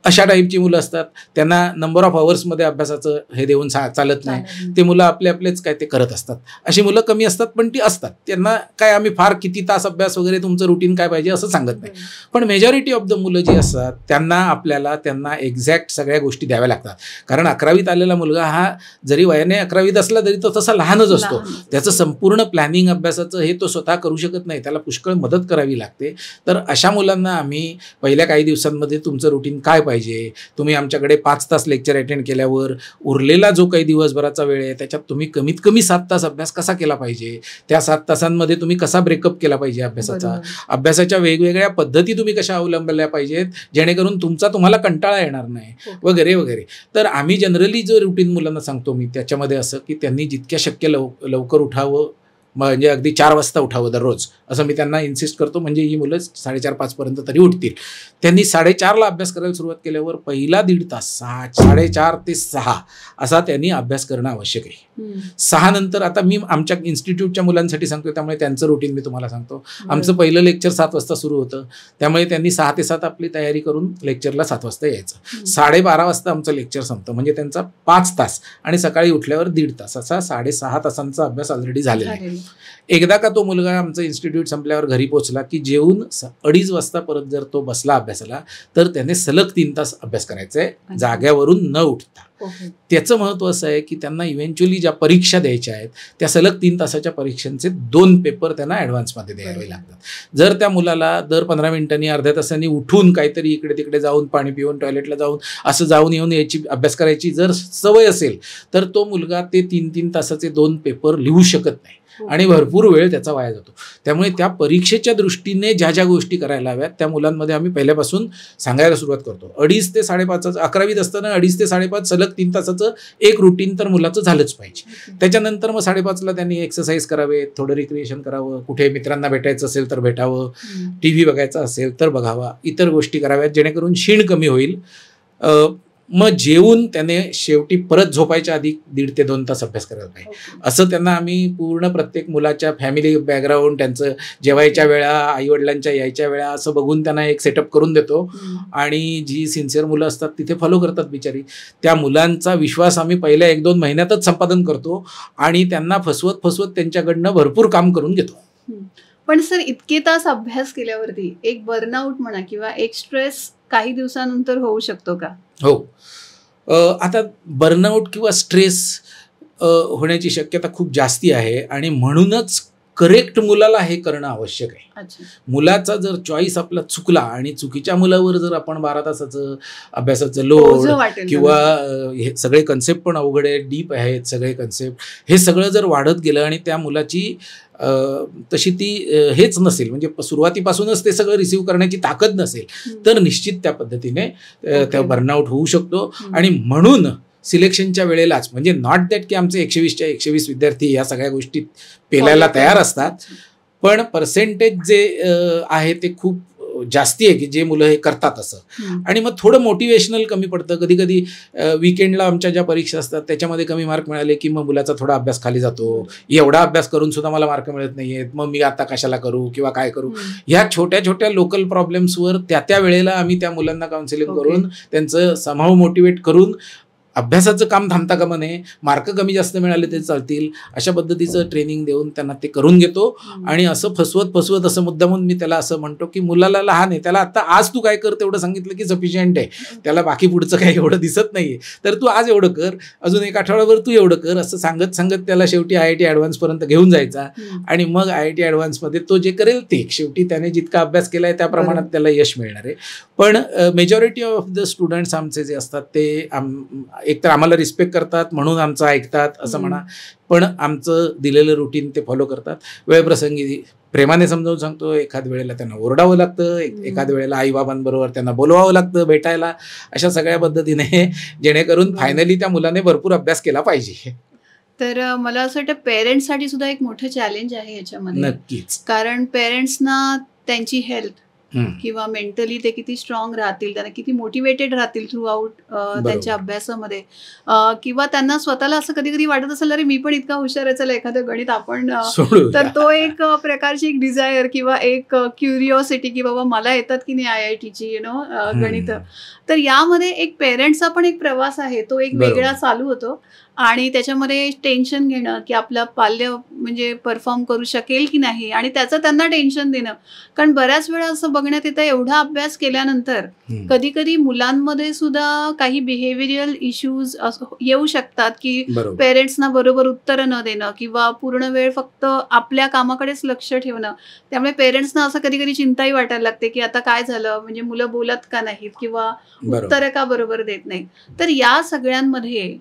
अशा टाईपची मुलं असतात. त्यांना नंबर ऑफ आवर्समध्ये अभ्यासाचं हे देऊन चालत नाही. ते मुलं आपलेच काय ते करत असतात. अशी मुलं कमी असतात पण ती असतात. त्यांना काय आम्ही फार किती तास अभ्यास वगैरे तुमचं रुटीन काय पाहिजे असं सांगत नाही. पण मेजॉरिटी ऑफ द मुलं जी असतात त्यांना एक्झॅक्ट सगळ्या गोष्टी द्याव्या लागतात. कारण 11वीत आलेला मुलगा हा जरी वयाने 11वीत असला तरी तो तसा लहानच असतो. त्याचं संपूर्ण प्लॅनिंग अभ्यासाचं हे तो स्वतः करू शकत नाही. त्याला पुष्कळ मदत करावी लागते. तर अशा मुलांना आम्ही पहिल्या काही दिवसांमध्ये तुमचं रुटीन काय पाहिजे, तुम्ही आमच्याकडे 5 तास लेक्चर अटेंड केल्यावर उरलेला जो काही दिवसभराचा वेळ आहे त्याच्यात तुम्ही कमीत कमी 7 तास अभ्यास कसा केला पाहिजे, त्या 7 तासांमध्ये तुम्ही कसा ब्रेकअप केला पाहिजे अभ्यासाच्या वेगवेगळ्या पद्धती तुम्ही कशा अवलंबल्या पाहिजेत जेणेकरून तुम्हाला कंटाळा येणार नाही वगैरे वगैरे. तर आम्ही जनरली जो रुटीन मुलांना सांगतो मी त्याच्यामध्ये असं की त्यांनी जितक्या शक्य लवकर उठावं, म्हणजे अगदी 4 वाजता उठावं दररोज असं मी त्यांना इन्सिस्ट करतो. म्हणजे ही मुलं 4:30-5 पर्यंत तरी उठतील. त्यांनी 4:30ला अभ्यास करायला सुरुवात केल्यावर पहिला 1.5 तास 4:30 ते 6 असा त्यांनी अभ्यास करणं आवश्यक आहे. 6 नंतर आता मी आमच्या इन्स्टिट्यूटच्या मुलांसाठी सांगतो त्यामुळे त्यांचं रुटीन मी तुम्हाला सांगतो. आमचं पहिलं लेक्चर 7 वाजता सुरू होतं. त्यामुळे त्यांनी 6 ते 7 आपली तयारी करून लेक्चरला 7 वाजता यायचं. 12:30 वाजता आमचं लेक्चर संपतं. म्हणजे त्यांचा 5 तास आणि सकाळी उठल्यावर 1.5 तास असा 6.5 तासांचा अभ्यास ऑलरेडी झालेला आहे. एकदा का तो मुलगा आमचं इन्स्टिट्यूट संपल्यावर घरी पोहोचला की जेवून 2:30 वाजता परत जर तो बसला अभ्यासाला तर त्याने सलग 3 तास अभ्यास करायचा आहे जाग्यावरून न उठता. त्याचं महत्त्व असं आहे की त्यांना इव्हेंच्युअली ज्या परीक्षा द्यायच्या आहेत त्या सलग 3 तासाच्या परीक्षांचे 2 पेपर त्यांना ॲडव्हान्समध्ये द्यावे लागतात. जर त्या मुलाला दर 15 मिनिटांनी अर्ध्या तासांनी उठून काहीतरी इकडे तिकडे जाऊन पाणी पिऊन टॉयलेटला जाऊन असं जाऊन येऊन याची अभ्यास करायची जर सवय असेल तर तो मुलगा ते 3-3 तासाचे 2 पेपर लिहू शकत नाही आणि भरपूर वेळ त्याचा वाया जातो. त्यामुळे त्या परीक्षेच्या दृष्टीने ज्या ज्या गोष्टी करायला हव्यात त्या मुलांमध्ये आम्ही पहिल्यापासून सांगायला सुरुवात करतो. 2:30 ते 5:30 11वीत असताना 2:30 ते 5:30 सलग 3 तासाचं एक रुटीन तर मुलाचं झालंच पाहिजे. त्याच्यानंतर मग 5:30ला त्यांनी एक्सरसाइज करावे, थोडं रिक्रिएशन करावं, कुठे मित्रांना भेटायचं असेल तर भेटावं, TV बघायचा असेल तर बघावा, इतर गोष्टी कराव्यात जेणेकरून शीण कमी होईल. मग जेवून त्याने शेवटी परत झोपायच्या आधी 1.5 ते 2 तास अभ्यास करायला पाहिजे. असं त्यांना आम्ही पूर्ण प्रत्येक मुलाच्या फॅमिली बॅकग्राऊंड, त्यांचं जेवायच्या वेळा, आईवडिलांच्या यायच्या वेळा असं बघून त्यांना एक सेटअप करून देतो आणि जी सिन्सिअर मुलं असतात तिथे फॉलो करतात बिचारी. त्या मुलांचा विश्वास आम्ही पहिल्या 1-2 महिन्यातच संपादन करतो आणि त्यांना फसवत त्यांच्याकडनं भरपूर काम करून घेतो. पण सर इतके तास अभ्यास केल्यावरती एक बर्नआउट म्हणा किंवा एक स्ट्रेस काही दिवसानंतर होऊ शकतो का? हो. आता बर्नआउट किंवा स्ट्रेस होण्याची शक्यता खूप जास्ती आहे आणि म्हणूनच करेक्ट मुलाला हे करणं आवश्यक आहे. मुलाचा जर चॉईस आपला चुकला आणि चुकीच्या मुलावर जर आपण 12 तासाचं अभ्यासाचं लोड किंवा हे सगळे कन्सेप्ट पण अवघड आहे, डीप आहेत सगळे कन्सेप्ट, हे सगळं जर वाढत गेलं आणि त्या मुलाची तशी ती हेच नसेल म्हणजे सुरुवातीपासूनच ते सगळं रिसीव्ह करण्याची ताकद नसेल तर निश्चित त्या पद्धतीने त्या बर्नआउट होऊ शकतो. आणि म्हणून सिलेक्शनच्या वेळेलाच म्हणजे नॉट दॅट की आमचे 120च्या 120 विद्यार्थी या सगळ्या गोष्टी पेलायला तयार असतात, पण पर्सेंटेज जे आहे ते खूप जास्ती आहे की जे मुलं हे करतात असं. आणि मग थोडं मोटिवेशनल कमी पडतं. कधी कधी विकेंडला आमच्या ज्या परीक्षा असतात त्याच्यामध्ये कमी मार्क मिळाले की मग मुलाचा थोडा अभ्यास खाली जातो. एवढा अभ्यास करून सुद्धा मला मार्क मिळत नाहीयेत, मग मी आता कशाला करू किंवा काय करू. ह्या छोट्या छोट्या लोकल प्रॉब्लेम्सवर त्या वेळेला आम्ही त्या मुलांना काउन्सिलिंग करून त्यांचं समहाऊ मोटिवेट करून अभ्यासाचं काम थांबता कामा नये, मार्क कमी जास्त मिळाले ते चालतील अशा पद्धतीचं ट्रेनिंग देऊन त्यांना ते करून घेतो. आणि असं फसवत असं मुद्दामून मी त्याला असं म्हणतो की मुलाला लहान आहे, त्याला आता आज तू काय कर तेवढं सांगितलं की सफिशियंट आहे, त्याला बाकी पुढचं काही एवढं दिसत नाहीये, तर तू आज एवढं कर, अजून 1 आठवड्याभर तू एवढं कर, असं सांगत त्याला शेवटी IIT ॲडव्हान्सपर्यंत घेऊन जायचा. आणि मग IIT ॲडव्हान्समध्ये तो जे करेल ते शेवटी त्याने जितका अभ्यास केलाय त्या प्रमाणात त्याला यश मिळणार आहे. पण मेजॉरिटी ऑफ द स्टुडंट्स आमचे जे असतात ते एकतर आम्हाला रिस्पेक्ट करतात म्हणून आमचं ऐकतात असं म्हणा, पण आमचं दिलेलं रुटीन ते फॉलो करतात. वेळप्रसंगी प्रेमाने समजावून सांगतो, एखाद वेळेला त्यांना ओरडावं लागतं, एखाद वेळेला आईबाबांबरोबर त्यांना बोलवावं लागतं भेटायला, अशा सगळ्या पद्धतीने जेणेकरून फायनली त्या मुलाने भरपूर अभ्यास केला पाहिजे. तर मला असं वाटतं पेरेंट्ससाठी सुद्धा एक मोठं चॅलेंज आहे याच्यामध्ये. नक्कीच. कारण पेरेंट्सना त्यांची हेल्थ किंवा मेंटली ते किती स्ट्रॉंग राहतील, त्यांना किती मोटिवेटेड राहतील थ्रू आउट त्यांच्या अभ्यासामध्ये, किंवा त्यांना स्वतःला असं कधी कधी वाटत असेल अरे मी पण इतका हुशार आहे, चला एखादं गणित आपण, तर तो एक प्रकारची एक डिझायर किंवा एक क्युरिओसिटी की बाबा मला येतात की नाही IITची गणित. तर यामध्ये एक पेरेंट्सचा पण एक प्रवास आहे, तो एक वेगळा चालू होतो. आणि त्याच्यामध्ये टेन्शन घेणं की आपलं पाल्य म्हणजे परफॉर्म करू शकेल की नाही आणि त्याचं त्यांना टेन्शन देणं. कारण बऱ्याच वेळा असं बघण्यात येतं एवढा अभ्यास केल्यानंतर कधी कधी मुलांमध्ये सुद्धा काही बिहेवियरल इश्यूज येऊ शकतात की पेरेंट्सना बरोबर उत्तरं न देणं किंवा पूर्ण वेळ फक्त आपल्या कामाकडेच लक्ष ठेवणं. त्यामुळे पेरेंट्सना असं कधी कधी चिंताही वाटायला लागते की आता काय झालं, म्हणजे मुलं बोलत का नाहीत किंवा उत्तरं का बरोबर देत नाहीत. तर या सगळ्यांमध्ये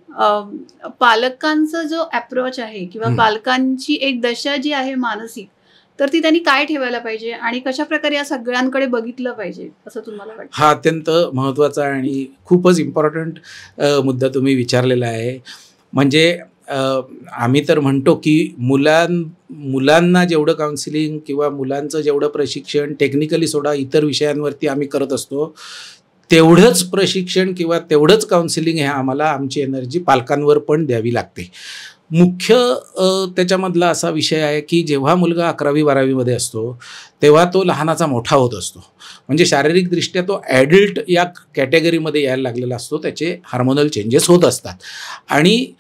पालकांचा जो अप्रोच आहे किंवा पालकांची एक दशा जी आहे मानसिक, तर ती त्यांनी काय ठेवायला पाहिजे आणि कशा प्रकारे या सगळ्यांकडे बघितलं पाहिजे असं तुम्हाला वाटतं? हा अत्यंत महत्त्वाचा आणि खूपच इम्पॉर्टंट मुद्दा तुम्ही विचारलेला आहे. म्हणजे आम्ही तर म्हणतो की मुलांना जेवढं काउन्सिलिंग किंवा मुलांचं जेवढं प्रशिक्षण टेक्निकली सोडा इतर विषयांवरती आम्ही करत असतो, तेवढंच प्रशिक्षण किंवा तेवढंच काउन्सिलिंग हे आम्हाला आमची एनर्जी पालकांवर पण द्यावी लागते. मुख्य त्याच्यामधला असा विषय आहे की जेव्हा मुलगा 11वी-12वीमध्ये असतो तेव्हा तो लहानाचा मोठा होत असतो. म्हणजे शारीरिकदृष्ट्या तो ॲडल्ट या कॅटेगरीमध्ये यायला लागलेला असतो, त्याचे हार्मोनल चेंजेस होत असतात. आणि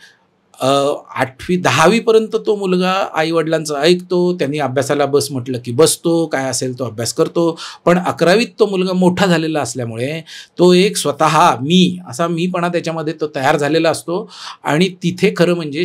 8वी 10वीपर्यंत तो मुलगा आईवडिलांचं ऐकतो, त्यांनी अभ्यासाला बस म्हटलं की बसतो, काय असेल तो अभ्यास करतो. पण 11वीत तो मुलगा मोठा झालेला असल्यामुळे तो एक स्वतः असा मीपणा त्याच्यामध्ये तो तयार झालेला असतो. आणि तिथे खरं म्हणजे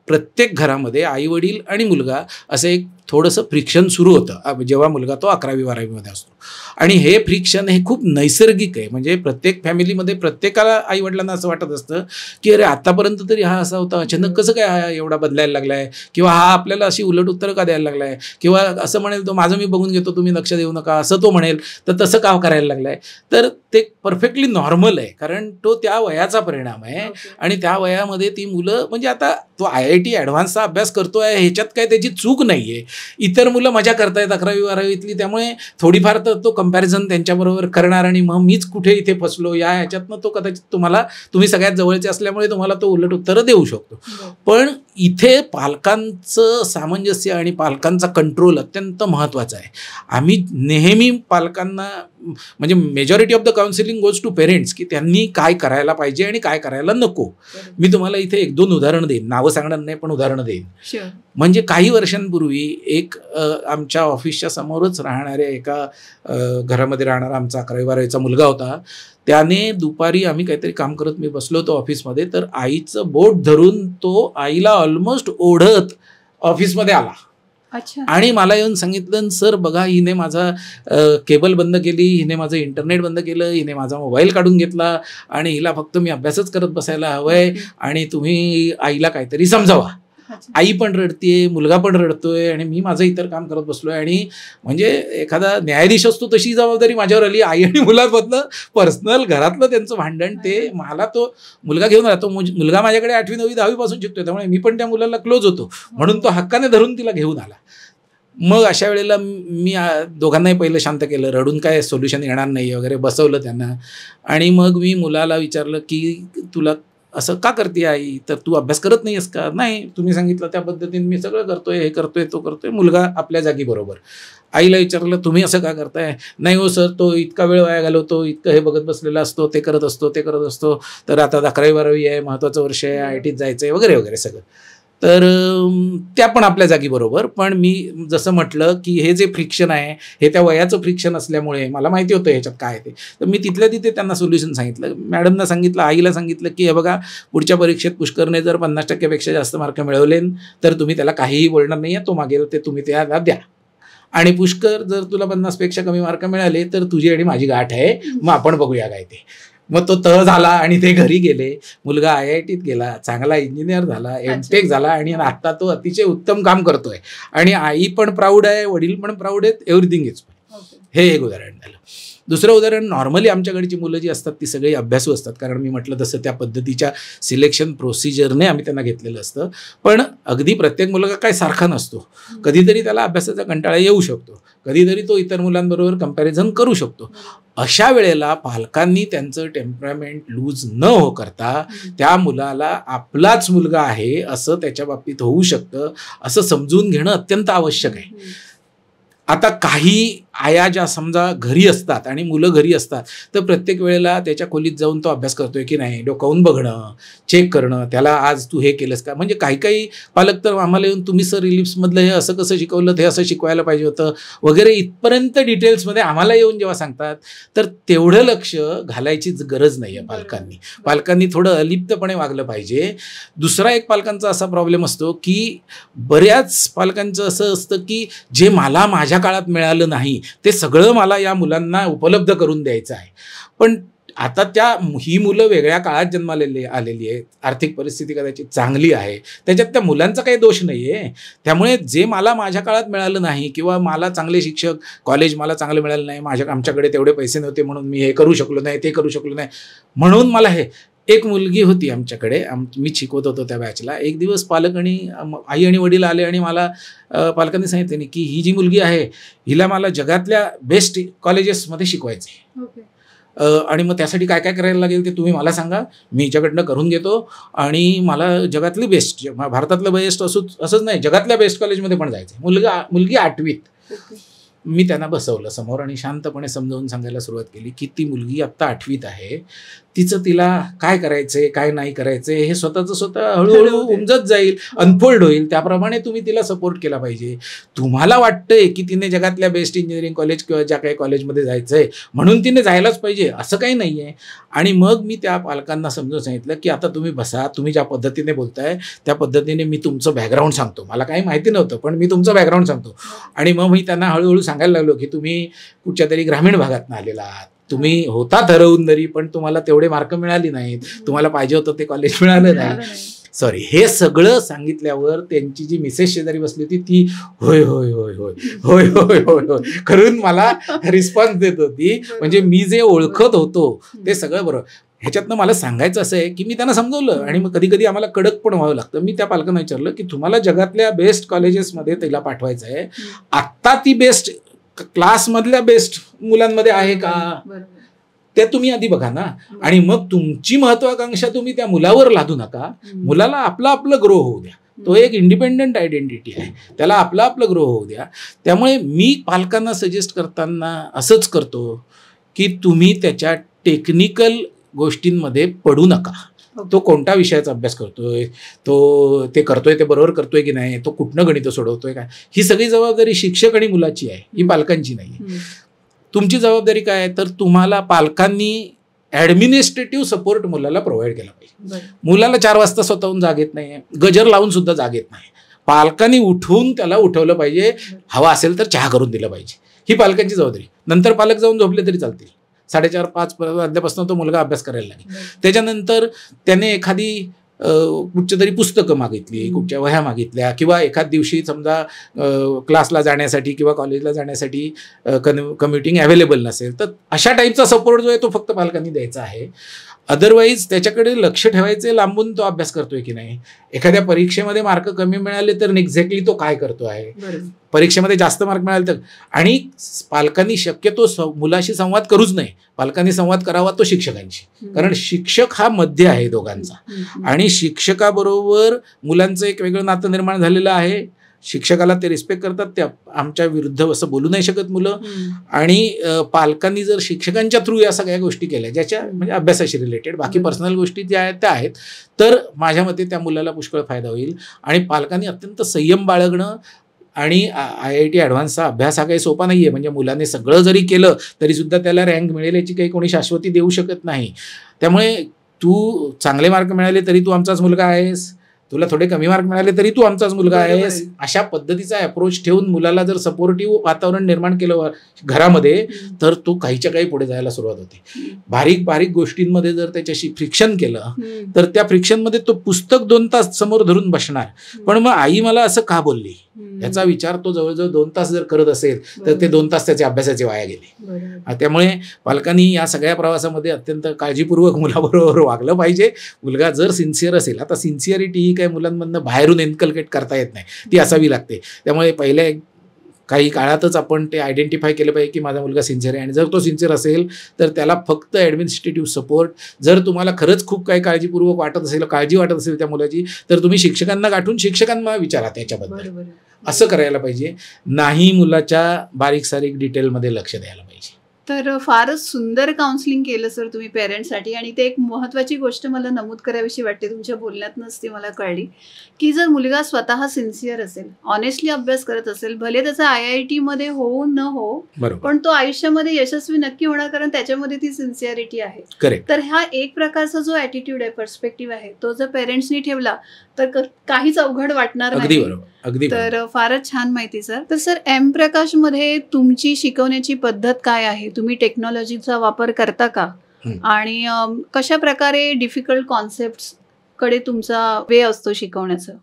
प्रत्येक घरामध्ये आईवडील आणि मुलगा असं एक थोडंसं फ्रिक्शन सुरू होतं जेव्हा मुलगा तो 11वी-12वीमध्ये असतो. आणि हे फ्रिक्शन हे खूप नैसर्गिक आहे. म्हणजे प्रत्येक फॅमिलीमध्ये प्रत्येकाला आईवडिलांना असं वाटत असतं की अरे आतापर्यंत तरी हा असा होता, अचानक कसं काय हा एवढा बदलायला लागला आहे, किंवा हा आपल्याला अशी उलट उत्तरं का द्यायला लागला आहे, किंवा असं म्हणेल तो माझं मी बघून घेतो तुम्ही लक्ष देऊ नका, असं तो म्हणेल, तर तसं का करायला लागलं आहे. तर ते परफेक्टली नॉर्मल आहे, कारण तो त्या वयाचा परिणाम आहे. आणि त्या वयामध्ये ती मुलं म्हणजे आता तो IIT ॲडव्हान्सचा अभ्यास करतो आहे ह्याच्यात काय त्याची चूक नाही आहे. इतर मुलं मजा करतायत 11वी-12वीतली, त्यामुळे थोडीफार तर तो कंपॅरिझन त्यांच्याबरोबर करणार आणि मग मीच कुठे इथे फसलो या ह्याच्यातनं तो कदाचित तुम्ही सगळ्यात जवळचे असल्यामुळे तुम्हाला तो उलट उत्तरं देऊ शकतो. पण इथे पालकांचं सामंजस्य आणि पालकांचा कंट्रोल अत्यंत महत्त्वाचा आहे. आम्ही नेहमी पालकांना म्हणजे majority of the counselling goes to parents की त्यांनी काय करायला पाहिजे आणि काय करायला नको. मी तुम्हाला इथे 1-2 उदाहरणं देईन, नावं सांगणार नाही पण उदाहरणं देईन. म्हणजे काही वर्षांपूर्वी एक आमच्या ऑफिसच्या समोरच राहणाऱ्या एका घरामध्ये राहणारा आमचा 11वी-12वीचा मुलगा होता. त्याने दुपारी आम्ही काहीतरी काम करत मी बसलो होतो ऑफिसमध्ये, तर आईचं बोट धरून तो आईला ऑलमोस्ट ओढत ऑफिसमध्ये आला. आणि मला येऊन सांगितलं, सर बघा हिने माझा केबल बंद केली, हिने माझं इंटरनेट बंद केलं, हिने माझा मोबाईल काढून घेतला आणि हिला फक्त मी अभ्यासच करत बसायला हवंय आणि तुम्ही आईला काहीतरी समजावा. आई पण रडतीये, मुलगा पण रडतोय आणि मी माझं इतर काम करत बसलोय. आणि म्हणजे एखादा न्यायाधीश असतो तशी जबाबदारी माझ्यावर आली. आई आणि मुलामधलं पर्सनल घरातलं त्यांचं भांडण, ते मला तो मुलगा घेऊन राहतो. मुलगा माझ्याकडे 8वी 9वी 10वी पासून शिकतोय, त्यामुळे मी पण त्या मुलाला क्लोज होतो, म्हणून तो हक्काने धरून तिला घेऊन आला. मग अशा वेळेला मी दोघांनाही पहिलं शांत केलं, रडून काय सोल्युशन येणार नाही वगैरे, बसवलं त्यांना. आणि मग मी मुलाला विचारलं की तुला असं का करते आई, तर तू अभ्यास करत नाहीस का. नाही, तुम्ही सांगितलं त्या पद्धतीने मी सगळं करतोय, हे करतोय तो करतोय. मुलगा आपल्या जागी बरोबर. आईला विचारलं तुम्ही असं का करताय. नाही हो सर, तो इतका वेळ वाया घालवतो, इतकं हे बघत बसलेला असतो, ते करत असतो, तर आता 11वी-12वी आहे, महत्त्वाचं वर्ष आहे, IITत जायचं आहे वगैरे वगैरे सगळं. तर त्या पण आपल्या जागी बरोबर. पण मी जसं म्हटलं की हे जे फ्रिक्शन आहे हे त्या वयाचं फ्रिक्शन असल्यामुळे मला माहिती होतं ह्याच्यात काय ते, तर मी तिथल्या तिथे त्यांना सोल्युशन सांगितलं. मॅडमना सांगितलं, आईला सांगितलं की हे बघा, पुढच्या परीक्षेत पुष्करने जर 50%पेक्षा जास्त मार्क मिळवले तर तुम्ही त्याला काहीही बोलणार नाही आहे, तो मागेल ते तुम्ही त्याला द्या. आणि पुष्कर जर तुला 50पेक्षा कमी मार्क मिळाले तर तुझी आणि माझी गाठ आहे, मग आपण बघूया काय ते. मग तो तह झाला आणि ते घरी गेले. मुलगा IITत गेला, चांगला इंजिनियर झाला, MTech झाला आणि आता तो अतिशय उत्तम काम करतोय. आणि आई पण प्राऊड आहे, वडील पण प्राऊड आहेत, एव्हरीथिंग इज फाईन. हे एक उदाहरण झालं. दुसरं उदाहरण, नॉर्मली आमच्याकडची मुलं जी असतात ती सगळी अभ्यासू असतात, कारण मी म्हटलं तसं त्या पद्धतीच्या सिलेक्शन प्रोसिजरने आम्ही त्यांना घेतलेलं असतं. पण अगदी प्रत्येक मुलगा काय सारखा नसतो. कधीतरी त्याला अभ्यासाचा कंटाळा येऊ शकतो, कधीतरी तो इतर मुलांबरोबर कंपॅरिझन करू शकतो. अशा वेळेला पालकांनी त्यांचं टेम्परामेंट लूज न करता त्या मुलाला आपलाच मुलगा आहे असं त्याच्या बाबतीत होऊ शकतं असं समजून घेणं अत्यंत आवश्यक आहे. आता काही आया ज्या समजा घरी असतात आणि मुलं घरी असतात, तर प्रत्येक वेळेला त्याच्या खोलीत जाऊन तो अभ्यास करतोय की नाही डोकावून बघणं, चेक करणं, त्याला आज तू हे केलंस का. म्हणजे काही काही पालक तर आम्हाला येऊन तुम्ही सर रिलिप्समधलं हे असं कसं शिकवलं, हे असं शिकवायला पाहिजे होतं वगैरे इथपर्यंत डिटेल्समध्ये आम्हाला येऊन जेव्हा सांगतात, तर तेवढं लक्ष घालायचीच गरज नाही आहे. पालकांनी थोडं अलिप्तपणे वागलं पाहिजे. दुसरा एक पालकांचा असा प्रॉब्लेम असतो की बऱ्याच पालकांचं असं असतं की जे मला माझ्या काळात मिळालं नाही ते सगळं मला या मुलांना उपलब्ध करून द्यायचं आहे. पण आता ही मुलं वेगळ्या काळात जन्मालेली आलेली आहेत, आर्थिक परिस्थिती कदाचित चांगली आहे, त्याच्यात त्या मुलांचा काही दोष नाही आहे. त्यामुळे जे मला माझ्या काळात मिळालं नाही किंवा मला चांगले शिक्षक, कॉलेज मला चांगलं मिळालं नाही, आमच्याकडे तेवढे पैसे नव्हते म्हणून मी हे करू शकलो नाही, ते करू शकलो नाही, म्हणून मला हे. एक मुलगी होती आमच्याकडे, मी शिकवत होतो त्या बॅचला. एक दिवस पालक आणि आई आणि वडील आले आणि मला पालकांनी सांगितले की ही जी मुलगी आहे हिला मला जगातल्या बेस्ट कॉलेजेसमध्ये शिकवायचं आहे आणि मग त्यासाठी काय काय करायला लागेल ते तुम्ही मला सांगा, मी हिच्याकडनं करून घेतो आणि मला जगातली बेस्ट, भारतातलं बेस्ट असंच नाही, जगातल्या बेस्ट कॉलेजमध्ये पण जायचं आहे. मुलगी 8वीत. मी त्यांना बसवलं समोर आणि शांतपणे समजावून सांगायला सुरुवात केली की ती मुलगी आत्ता 8वीत आहे, तिचं तिला काय करायचंय काय नाही करायचंय हे स्वतःचं स्वतः हळूहळू उमजत जाईल, अनफोल्ड होईल. त्याप्रमाणे तुम्ही तिला सपोर्ट केला पाहिजे. तुम्हाला वाटतंय की तिने जगातल्या बेस्ट इंजिनिअरिंग कॉलेज किंवा ज्या काही कॉलेजमध्ये जायचंय म्हणून तिने जायलाच पाहिजे असं काही नाही आहे. आणि मग मी त्या पालकांना समजून सांगितलं की आता तुम्ही बसा, तुम्ही ज्या पद्धतीने बोलताय त्या पद्धतीने मी तुमचं बॅकग्राऊंड सांगतो. मला काही माहिती नव्हतं पण मी तुमचं बॅकग्राऊंड सांगतो. आणि मग मी त्यांना हळूहळू सांगायला लागलो की तुम्ही कुठच्या तरी ग्रामीण भागातून आलेला आहात, तुम्ही होता ठरवून तरी पण तुम्हाला तेवढे मार्क मिळाली नाहीत, तुम्हाला पाहिजे होतं ते कॉलेज मिळालं नाही, सॉरी. हे सगळं सांगितल्यावर त्यांची जी मिसेस शेजारी बसली होती ती होय होय होय होय होय होय होय होय करून मला रिस्पॉन्स देत होती. म्हणजे मी जे ओळखत होतो ते सगळं बरोबर. ह्याच्यातनं मला सांगायचं असं आहे की मी त्यांना समजवलं आणि मग कधी कधी आम्हाला कडक पण व्हावं लागतं. मी त्या पालकांना विचारलं की तुम्हाला जगातल्या बेस्ट कॉलेजेसमध्ये तिला पाठवायचं आहे, आत्ता ती बेस्ट क्लासमधल्या बेस्ट मुलांमध्ये आहे का ते तुम्ही आधी बघा ना. आणि मग तुमची महत्वाकांक्षा तुम्ही त्या मुलावर लादू नका. मुलाला आपलं ग्रो होऊ द्या. तो एक इंडिपेंडंट आयडेंटिटी आहे, त्याला आपलं ग्रो होऊ द्या. त्यामुळे मी पालकांना सजेस्ट करताना असंच करतो की तुम्ही त्याच्या टेक्निकल गोष्टींमध्ये पडू नका. तो कोणत्या विषयाचा अभ्यास करतोय, तो ते करतोय ते बरोबर करतोय की नाही, तो कुठनं गणित सोडवतोय काय, ही सगळी जबाबदारी शिक्षक आणि मुलाची आहे, ही पालकांची नाही. तुमची जबाबदारी काय आहे तर तुम्हाला पालकांनी ॲडमिनिस्ट्रेटिव्ह सपोर्ट मुलाला प्रोव्हाइड केला पाहिजे. मुलाला 4 वाजता स्वतःहून जाग येत नाही, गजर लावून सुद्धा जाग येत नाही, पालकांनी उठून त्याला उठवलं पाहिजे, हवा असेल तर चहा करून दिला पाहिजे. ही पालकांची जबाबदारी. नंतर पालक जाऊन झोपले तरी चालतील. 4:30-5 वाजल्यापासून तो मुलगा अभ्यास करायला लागेल. त्याच्यानंतर त्याने एखादी कुठच्या तरी पुस्तकं मागितली, कुठच्या वह्या मागितल्या किंवा एखाद दिवशी समजा क्लासला जाण्यासाठी किंवा कॉलेजला जाण्यासाठी कम्युटिंग अवेलेबल नसेल तर अशा टाईपचा सपोर्ट जो आहे तो फक्त पालकांनी द्यायचा आहे. अदरवाईज त्याच्याकडे लक्ष ठेवायचे लांबून तो अभ्यास करतोय की नाही. एखाद्या परीक्षेमध्ये मार्क कमी मिळाले तर एक्झॅक्टली तो काय करतो आहे, परीक्षेमध्ये जास्त मार्क मिळाले तर. आणि पालकांनी शक्यतो मुलाशी संवाद करूच नाही, पालकांनी संवाद करावा तो शिक्षकांशी. कारण शिक्षक हा मध्य आहे दोघांचा आणि शिक्षकाबरोबर मुलांचं एक वेगळं नातं निर्माण झालेलं आहे. शिक्षकाला ते रिस्पेक्ट करतात, ते आमच्या विरुद्ध असं बोलू नाही शकत मुलं. आणि पालकांनी जर शिक्षकांच्या थ्रू या सगळ्या गोष्टी केल्या ज्याच्या म्हणजे अभ्यासाशी रिलेटेड, बाकी पर्सनल गोष्टी ज्या आहेत त्या आहेत, तर माझ्या मते त्या मुलाला पुष्कळ फायदा होईल. आणि पालकांनी अत्यंत संयम बाळगणं. आणि IIT ॲडव्हान्सचा अभ्यास हा काही सोपा नाही आहे. म्हणजे मुलाने सगळं जरी केलं तरी सुद्धा त्याला रँक मिळेल याची काही कोणी शाश्वती देऊ शकत नाही. त्यामुळे तू चांगले मार्क मिळाले तरी तू आमचाच मुलगा आहेस, तुला थोडे कमी मार्क मिळाले तरी तू आमचाच मुलगा आहेस, अशा पद्धतीचा अप्रोच ठेवून मुलाला जर सपोर्टिव्ह वातावरण निर्माण केलं घरामध्ये तर तो काहीच्या काही पुढे जायला सुरुवात होते. बारीक बारीक गोष्टींमध्ये जर त्याच्याशी फ्रिक्शन केलं तर त्या फ्रिक्शनमध्ये तो पुस्तक 2 तास समोर धरून बसणार, पण मग आई मला असं का बोलली याचा विचार तो जवळजवळ 2 तास जर करत असेल तर ते 2 तास त्याचे अभ्यासाचे वाया गेले. त्यामुळे पालकांनी या सगळ्या प्रवासामध्ये अत्यंत काळजीपूर्वक मुलाबरोबर वागलं पाहिजे. मुलगा जर सिन्सिअर असेल, आता सिन्सिअरिटी ही काही मुलांमधनं बाहेरून इन्कल्केट करता येत नाही, ती असावी लागते. त्यामुळे पहिल्या काही काळातच आपण ते आयडेंटिफाय केलं पाहिजे की माझा मुलगा सिन्सिअर आहे. आणि जर तो सिन्सिअर असेल तर त्याला फक्त ॲडमिनिस्ट्रेटिव्ह सपोर्ट. जर तुम्हाला खरंच खूप काही काळजीपूर्वक वाटत असेल, काळजी वाटत असेल त्या मुलाची, तर तुम्ही शिक्षकांना गाठून शिक्षकांना विचारा त्याच्याबद्दल. असं करायला पाहिजे, नाही मुलाच्या बारीक सारीक डिटेलमध्ये लक्ष द्यायला पाहिजे. तर फारच सुंदर काउन्सिलिंग केलं सर तुम्ही पेरेंट्ससाठी. आणि ते एक महत्त्वाची गोष्ट मला नमूद करावीशी वाटते, तुमच्या बोलण्यातनंच ती मला कळली की जर मुलगा स्वतः सिन्सिअर असेल, ऑनेस्टली अभ्यास करत असेल, भले त्याचा IIT मध्ये हो न हो, पण तो आयुष्यामध्ये यशस्वी नक्की होणार कारण त्याच्यामध्ये ती सिन्सिअरिटी आहे. करेक्ट. तर हा एक प्रकारचा जो ॲटिट्यूड आहे, पर्स्पेक्टिव्ह आहे, तो जर पेरेंट्सनी ठेवला तर काहीच अवघड वाटणार नाही. तर फारच छान माहिती सर. तर सर M प्रकाश मध्ये तुमची शिकवण्याची पद्धत काय आहे? तुम्ही टेक्नॉलॉजीचा वापर करता का? आणि कशा प्रकारे डिफिकल्ट कॉन्सेप्ट्स कडे तुमचा वे असतो शिकवण्याचा?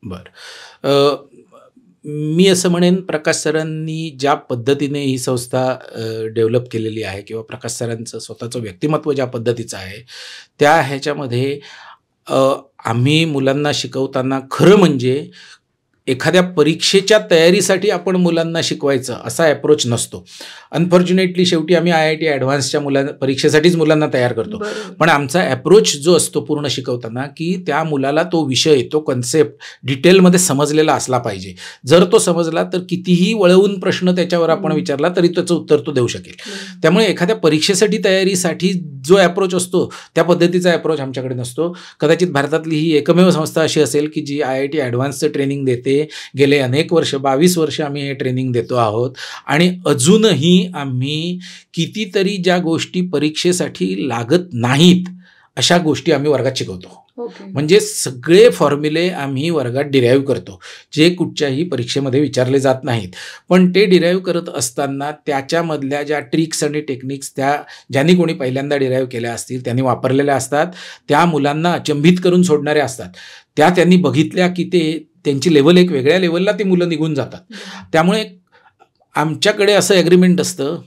बरं, मी असं म्हणेन प्रकाश सरांनी ज्या पद्धतीने ही संस्था डेव्हलप केलेली आहे किंवा प्रकाश सरांचं स्वतःचं व्यक्तिमत्व ज्या पद्धतीचं आहे त्या ह्याच्यामध्ये आम्ही मुलांना शिकवताना खरं म्हणजे एखाद्या परीक्षेच्या तयारीसाठी आपण मुलांना शिकवायचं असा अप्रोच नसतो. अनफॉर्च्युनेटली शेवटी आम्ही IIT ॲडव्हान्सच्या परीक्षेसाठीच मुलांना तयार करतो. पण आमचा अप्रोच जो असतो पूर्ण शिकवताना, की त्या मुलाला तो विषय, तो कन्सेप्ट डिटेलमध्ये समजलेला असला पाहिजे. जर तो समजला तर कितीही वळवून प्रश्न त्याच्यावर आपण विचारला तरी त्याचं उत्तर तो देऊ शकेल. त्यामुळे एखाद्या परीक्षेसाठी तयारीसाठी जो अप्रोच असतो त्या पद्धतीचा अप्रोच आमच्याकडे नसतो. कदाचित भारतातली ही एकमेव संस्था अशी असेल की जी IIT ॲडव्हान्सचं ट्रेनिंग देते. गेले अनेक वर्ष, 22 वर्ष आम्ही हे ट्रेनिंग देतो आहोत आणि अजूनही आम्ही कितीतरी ज्या गोष्टी परीक्षेसाठी लागत नाहीत अशा गोष्टी आम्ही वर्गात शिकवतो. म्हणजे सगळे फॉर्म्युले आम्ही वर्गात डिराईव्ह करतो जे कुठच्याही परीक्षेमध्ये विचारले जात नाहीत. पण ते डिराईव्ह करत असताना त्याच्यामधल्या ज्या ट्रिक्स आणि टेक्निक्स त्या ज्यांनी कोणी पहिल्यांदा डिराईव्ह केल्या असतील त्यांनी वापरलेल्या असतात, त्या मुलांना अचंबित करून सोडणाऱ्या असतात. त्या त्यांनी बघितल्या की ते त्यांची लेवल एक वेगळ्या लेवलला ती मुलं निघून जातात. त्यामुळे आमच्याकडे असं ॲग्रीमेंट असतं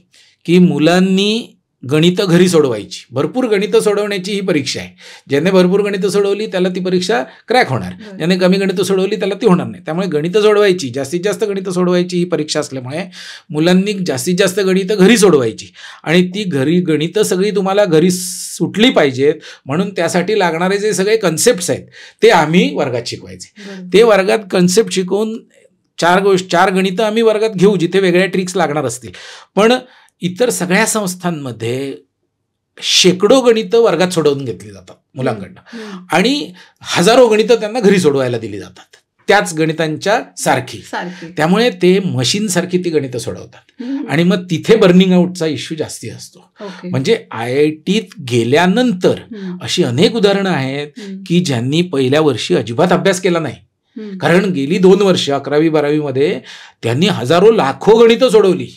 की मुलांनी गणितं घरी सोडवायची. भरपूर गणितं सोडवण्याची ही परीक्षा आहे. ज्याने भरपूर गणितं सोडवली त्याला ती परीक्षा क्रॅक होणार, ज्याने कमी गणितं सोडवली त्याला ती होणार नाही. त्यामुळे गणितं सोडवायची, जास्तीत जास्त गणितं सोडवायची ही परीक्षा असल्यामुळे मुलांनी जास्तीत जास्त गणितं घरी सोडवायची आणि ती गणितं सगळी तुम्हाला घरी सुटली पाहिजेत म्हणून त्यासाठी लागणारे जे सगळे कन्सेप्ट्स आहेत ते आम्ही वर्गात शिकवायचे. ते वर्गात कन्सेप्ट शिकवून 4 गणितं आम्ही वर्गात घेऊ जिथे वेगळ्या ट्रिक्स लागणार असतील. पण इतर सगळ्या संस्थांमध्ये शेकडो गणितं वर्गात सोडवून घेतली जातात मुलांकडनं आणि हजारो गणितं त्यांना घरी सोडवायला दिली जातात त्याच गणितांच्या सारखी. त्यामुळे ते मशीनसारखी ती गणितं सोडवतात आणि मग तिथे बर्निंग आउटचा इश्यू जास्ती असतो. म्हणजे IITत गेल्यानंतर अशी अनेक उदाहरणं आहेत की ज्यांनी पहिल्या वर्षी अजिबात अभ्यास केला नाही, कारण गेली 2 वर्ष 11वी-12वी मध्ये त्यांनी हजारो लाखो गणितं सोडवली.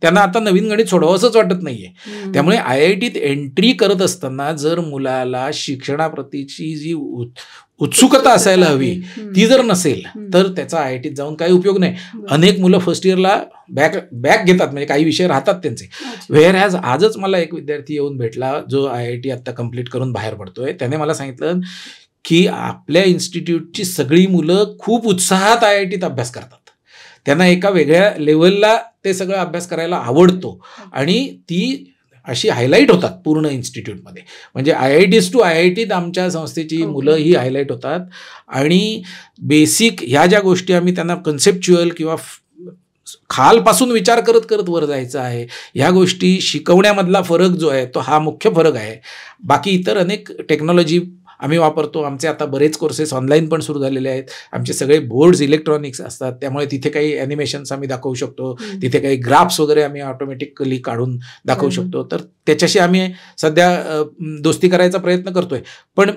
त्यांना आता नवीन गणित सोडवावंच वाटत नाहीये. त्यामुळे IITत एंट्री करत असताना जर मुलाला शिक्षणाप्रतीची जी उत्सुकता असायला हवी ती जर नसेल तर त्याचा IITत जाऊन काही उपयोग नाही. अनेक मुलं फर्स्ट इयरला बॅक घेतात, म्हणजे काही विषय राहतात त्यांचे. व्हेअर ॲज आजच मला एक विद्यार्थी येऊन भेटला जो IIT आता कम्प्लीट करून बाहेर पडतोय. त्याने मला सांगितलं की आपल्या इन्स्टिट्यूटची सगळी मुलं खूप उत्साहात IITत अभ्यास करतात. त्यांना एका वेगळ्या लेवलला ते सगळं अभ्यास करायला आवडतो आणि ती अशी हायलाईट होतात पूर्ण इन्स्टिट्यूटमध्ये. म्हणजे IITs टू IITत आमच्या संस्थेची मुलं ही हायलाईट होतात आणि बेसिक ह्या ज्या गोष्टी आम्ही त्यांना कन्सेप्च्युअल किंवा खालपासून विचार करत करत वर जायचं आहे, ह्या गोष्टी शिकवण्यामधला फरक जो आहे तो हा मुख्य फरक आहे. बाकी इतर अनेक टेक्नॉलॉजी आम्ही वापरतो. आमचे आता बरेच कोर्सेस ऑनलाईन पण सुरू झालेले आहेत. आमचे सगळे बोर्ड्स इलेक्ट्रॉनिक्स असतात, त्यामुळे तिथे काही ॲनिमेशन्स आम्ही दाखवू शकतो, तिथे काही ग्राफ्स वगैरे आम्ही ऑटोमॅटिकली काढून दाखवू शकतो. तर त्याच्याशी आम्ही सध्या दोस्ती करायचा प्रयत्न करतोय. पण